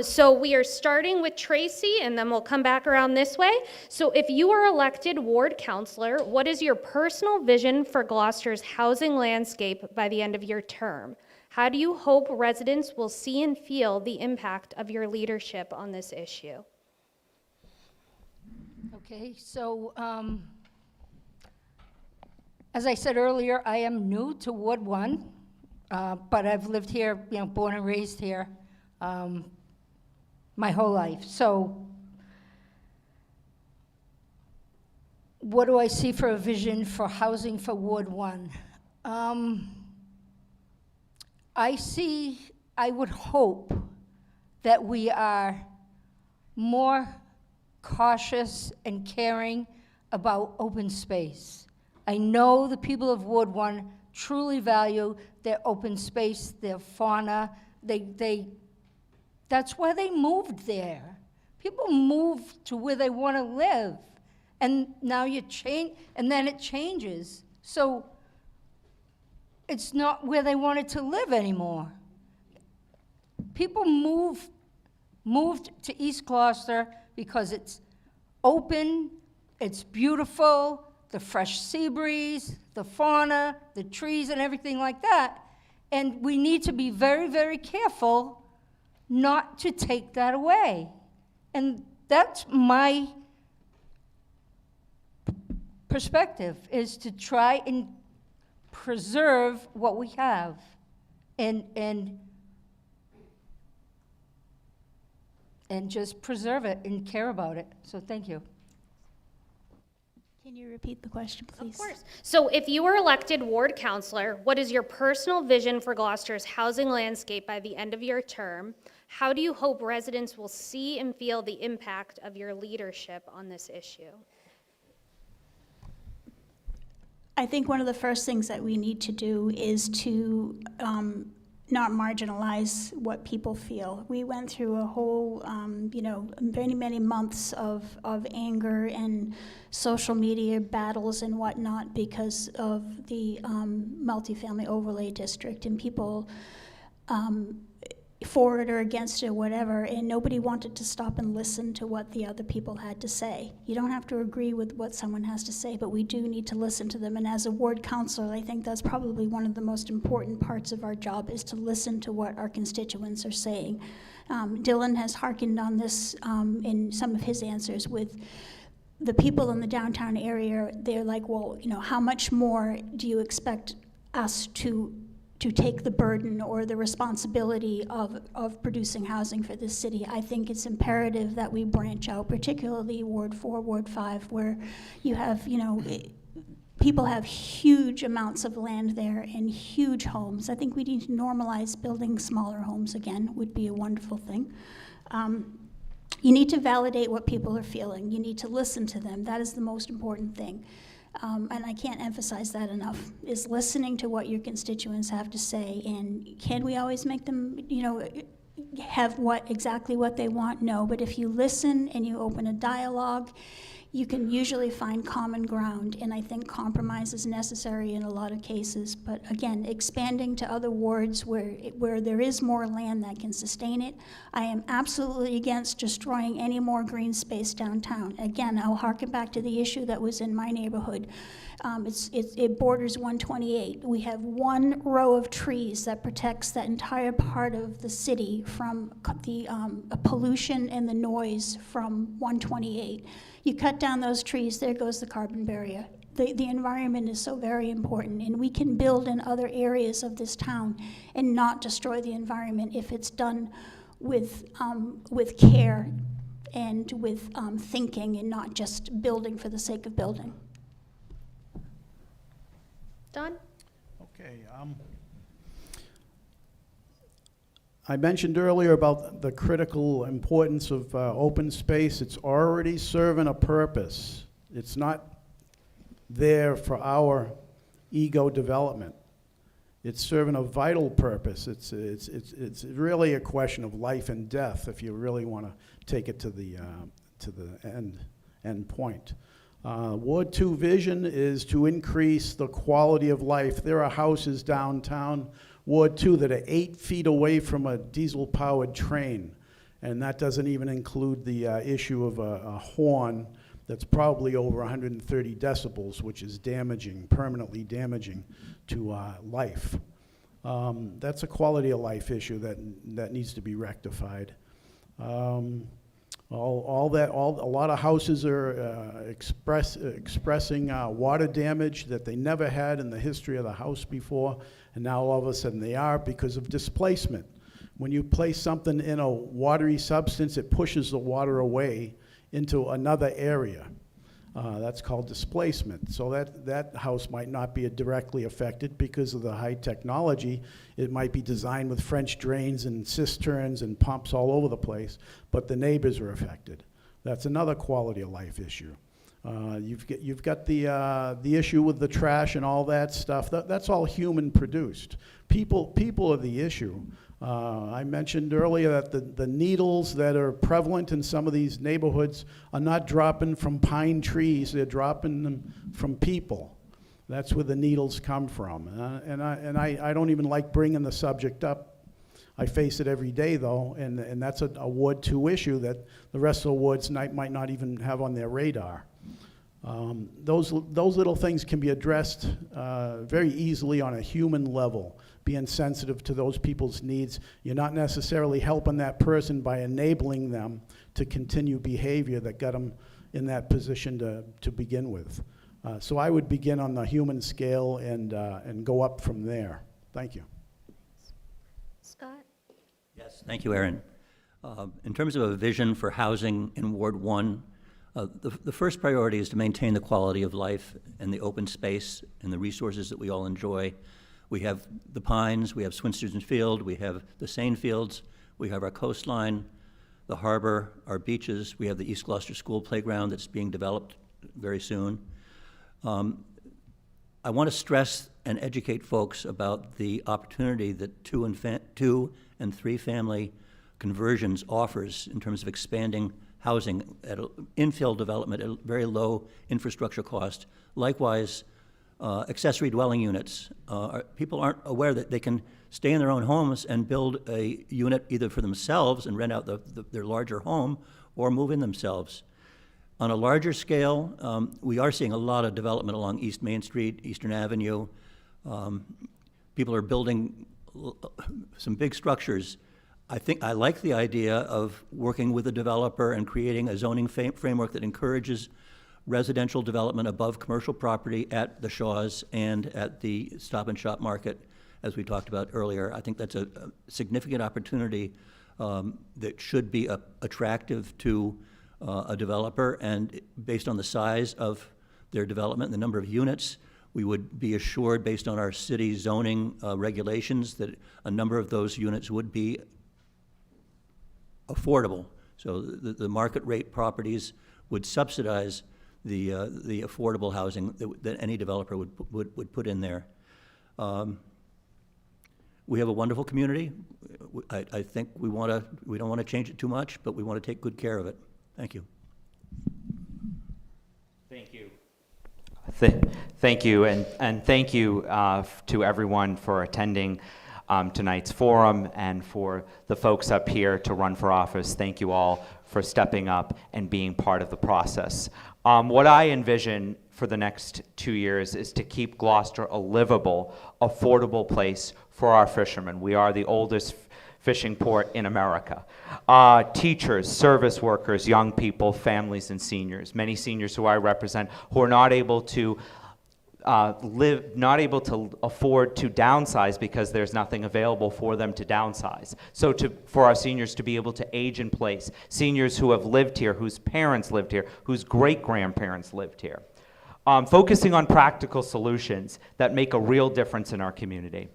So we are starting with Tracy, and then we'll come back around this way. So if you are elected ward councilor, what is your personal vision for Gloucester's housing landscape by the end of your term? How do you hope residents will see and feel the impact of your leadership on this issue? Okay, so as I said earlier, I am new to Ward 1, but I've lived here, born and raised here my whole life. So what do I see for a vision for housing for Ward 1? I would hope that we are more cautious and caring about open space. I know the people of Ward 1 truly value their open space, their fauna. That's why they moved there. People move to where they want to live. And now and then it changes. So it's not where they wanted to live anymore. People moved to East Gloucester because it's open, it's beautiful, the fresh sea breeze, the fauna, the trees, and everything like that. And we need to be very, very careful not to take that away. And that's my perspective, is to try and preserve what we have and just preserve it and care about it. So thank you. Can you repeat the question, please? Of course. So if you were elected ward councilor, what is your personal vision for Gloucester's housing landscape by the end of your term? How do you hope residents will see and feel the impact of your leadership on this issue? I think one of the first things that we need to do is to not marginalize what people feel. We went through a whole, many, many months of anger and social media battles and whatnot because of the multifamily overlay district, and people for it or against it, whatever, and nobody wanted to stop and listen to what the other people had to say. You don't have to agree with what someone has to say, but we do need to listen to them. And as a ward councilor, I think that's probably one of the most important parts of our job, is to listen to what our constituents are saying. Dylan has hearkened on this in some of his answers with the people in the downtown area. They're like, well, how much more do you expect us to take the burden or the responsibility of producing housing for this city? I think it's imperative that we branch out, particularly Ward 4, Ward 5, where you have, people have huge amounts of land there and huge homes. I think we need to normalize building smaller homes again, would be a wonderful thing. You need to validate what people are feeling. You need to listen to them. That is the most important thing. And I can't emphasize that enough, is listening to what your constituents have to say. And can we always make them, have exactly what they want? No, but if you listen and you open a dialogue, you can usually find common ground, and I think compromise is necessary in a lot of cases. But again, expanding to other wards where there is more land that can sustain it. I am absolutely against destroying any more green space downtown. Again, I'll harken back to the issue that was in my neighborhood. It borders 128. We have one row of trees that protects that entire part of the city from the pollution and the noise from 128. You cut down those trees, there goes the carbon barrier. The environment is so very important, and we can build in other areas of this town and not destroy the environment if it's done with care and with thinking, and not just building for the sake of building. Don? Okay. I mentioned earlier about the critical importance of open space. It's already serving a purpose. It's not there for our ego development. It's serving a vital purpose. It's really a question of life and death if you really want to take it to the end point. Ward 2 vision is to increase the quality of life. There are houses downtown Ward 2 that are 8 feet away from a diesel-powered train, and that doesn't even include the issue of a horn that's probably over 130 decibels, which is permanently damaging to life. That's a quality of life issue that needs to be rectified. A lot of houses are expressing water damage that they never had in the history of the house before, and now all of a sudden they are because of displacement. When you place something in a watery substance, it pushes the water away into another area. That's called displacement. So that house might not be directly affected because of the high technology. It might be designed with French drains and cisterns and pumps all over the place, but the neighbors are affected. That's another quality of life issue. You've got the issue with the trash and all that stuff. That's all human produced. People are the issue. I mentioned earlier that the needles that are prevalent in some of these neighborhoods are not dropping from pine trees, they're dropping them from people. That's where the needles come from. And I don't even like bringing the subject up. I face it every day, though, and that's a Ward 2 issue that the rest of the wards might not even have on their radar. Those little things can be addressed very easily on a human level, being sensitive to those people's needs. You're not necessarily helping that person by enabling them to continue behavior that got them in that position to begin with. So I would begin on the human scale and go up from there. Thank you. Scott? Yes, thank you, Erin. In terms of a vision for housing in Ward 1, The first priority is to maintain the quality of life and the open space and the resources that we all enjoy. We have the Pines, we have Swinsterton Field, we have the Seine Fields, we have our coastline, the harbor, our beaches, we have the East Gloucester School playground that's being developed very soon. I want to stress and educate folks about the opportunity that two and three family conversions offers in terms of expanding housing at infill development at a very low infrastructure cost. Likewise, accessory dwelling units. People aren't aware that they can stay in their own homes and build a unit either for themselves and rent out their larger home or move in themselves. On a larger scale, we are seeing a lot of development along East Main Street, Eastern Avenue. People are building some big structures. I like the idea of working with a developer and creating a zoning framework that encourages residential development above commercial property at the Shaws and at the Stop and Shop Market, as we talked about earlier. I think that's a significant opportunity that should be attractive to a developer, and based on the size of their development and the number of units, we would be assured, based on our city zoning regulations, that a number of those units would be affordable. So the market rate properties would subsidize the affordable housing that any developer would put in there. We have a wonderful community. I think we don't want to change it too much, but we want to take good care of it. Thank you. Thank you. Thank you, and thank you to everyone for attending tonight's forum, and for the folks up here to run for office. Thank you all for stepping up and being part of the process. What I envision for the next 2 years is to keep Gloucester a livable, affordable place for our fishermen. We are the oldest fishing port in America. Teachers, service workers, young people, families, and seniors. Many seniors who I represent who are not able to not able to afford to downsize because there's nothing available for them to downsize. So for our seniors to be able to age in place, seniors who have lived here, whose parents lived here, whose great-grandparents lived here. Focusing on practical solutions that make a real difference in our community.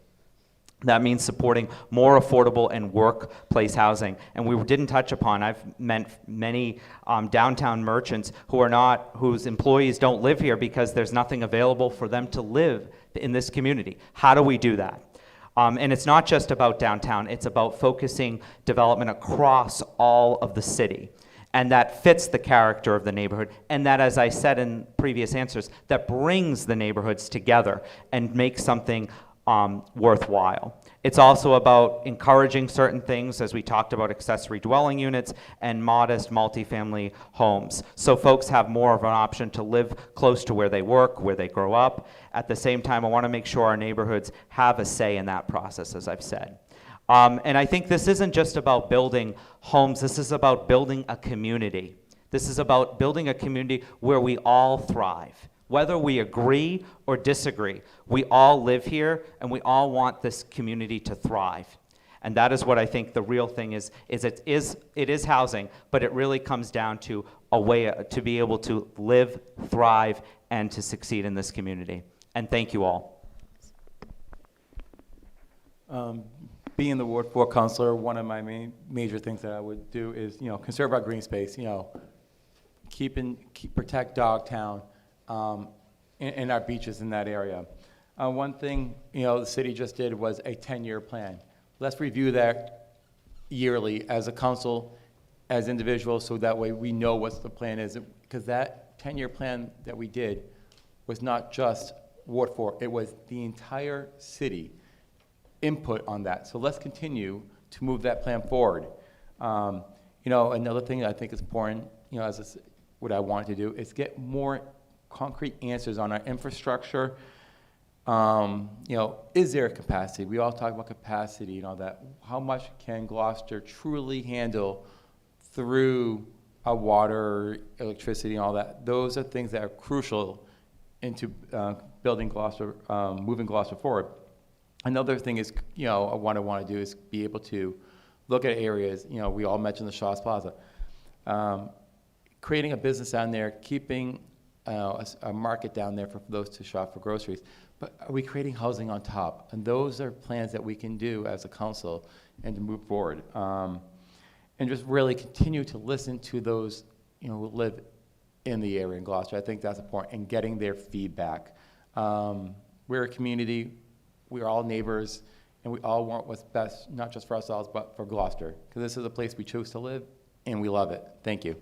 That means supporting more affordable and workplace housing. And we didn't touch upon, I've met many downtown merchants whose employees don't live here because there's nothing available for them to live in this community. How do we do that? And it's not just about downtown, it's about focusing development across all of the city. And that fits the character of the neighborhood, and that, as I said in previous answers, that brings the neighborhoods together and makes something worthwhile. It's also about encouraging certain things, as we talked about accessory dwelling units and modest multifamily homes. So folks have more of an option to live close to where they work, where they grow up. At the same time, I want to make sure our neighborhoods have a say in that process, as I've said. And I think this isn't just about building homes, this is about building a community. This is about building a community where we all thrive. Whether we agree or disagree, we all live here and we all want this community to thrive. And that is what I think the real thing is it is housing, but it really comes down to a way to be able to live, thrive, and to succeed in this community. And thank you all. Being the Ward 4 councilor, one of my major things that I would do is, conserve our green space, protect Dogtown, and our beaches in that area. One thing, the city just did was a 10-year plan. Let's review that yearly as a council, as individuals, so that way we know what the plan is. Because that 10-year plan that we did was not just Ward 4, it was the entire city input on that. So let's continue to move that plan forward. Another thing that I think is important, what I wanted to do is get more concrete answers on our infrastructure. Is there a capacity? We all talk about capacity and all that. How much can Gloucester truly handle through our water, electricity, and all that? Those are things that are crucial into building Gloucester, moving Gloucester forward. Another thing is, what I want to do is be able to look at areas, we all mentioned the Shaw's Plaza. creating a business down there, keeping a market down there for those to shop for groceries. But are we creating housing on top? And those are plans that we can do as a council and to move forward. And just really continue to listen to those, who live in the area in Gloucester. I think that's important, and getting their feedback. We're a community, we're all neighbors, and we all want what's best, not just for ourselves, but for Gloucester. Because this is a place we chose to live, and we love it. Thank you.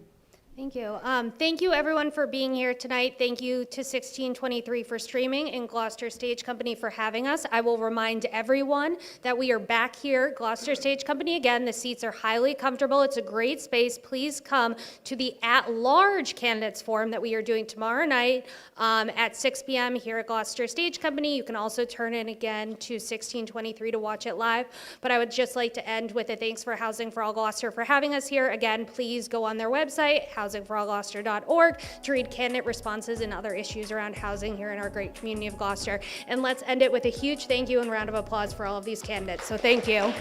Thank you. Thank you, everyone, for being here tonight. Thank you to 1623 for streaming and Gloucester Stage Company for having us. I will remind everyone that we are back here, Gloucester Stage Company again. The seats are highly comfortable. It's a great space. Please come to the at-large candidates forum that we are doing tomorrow night at 6 p.m. here at Gloucester Stage Company. You can also turn in again to 1623 to watch it live. But I would just like to end with a thanks for Housing for All Gloucester for having us here. Again, please go on their website, housingforallgloucester.org, to read candidate responses and other issues around housing here in our great community of Gloucester. And let's end it with a huge thank you and round of applause for all of these candidates. So thank you.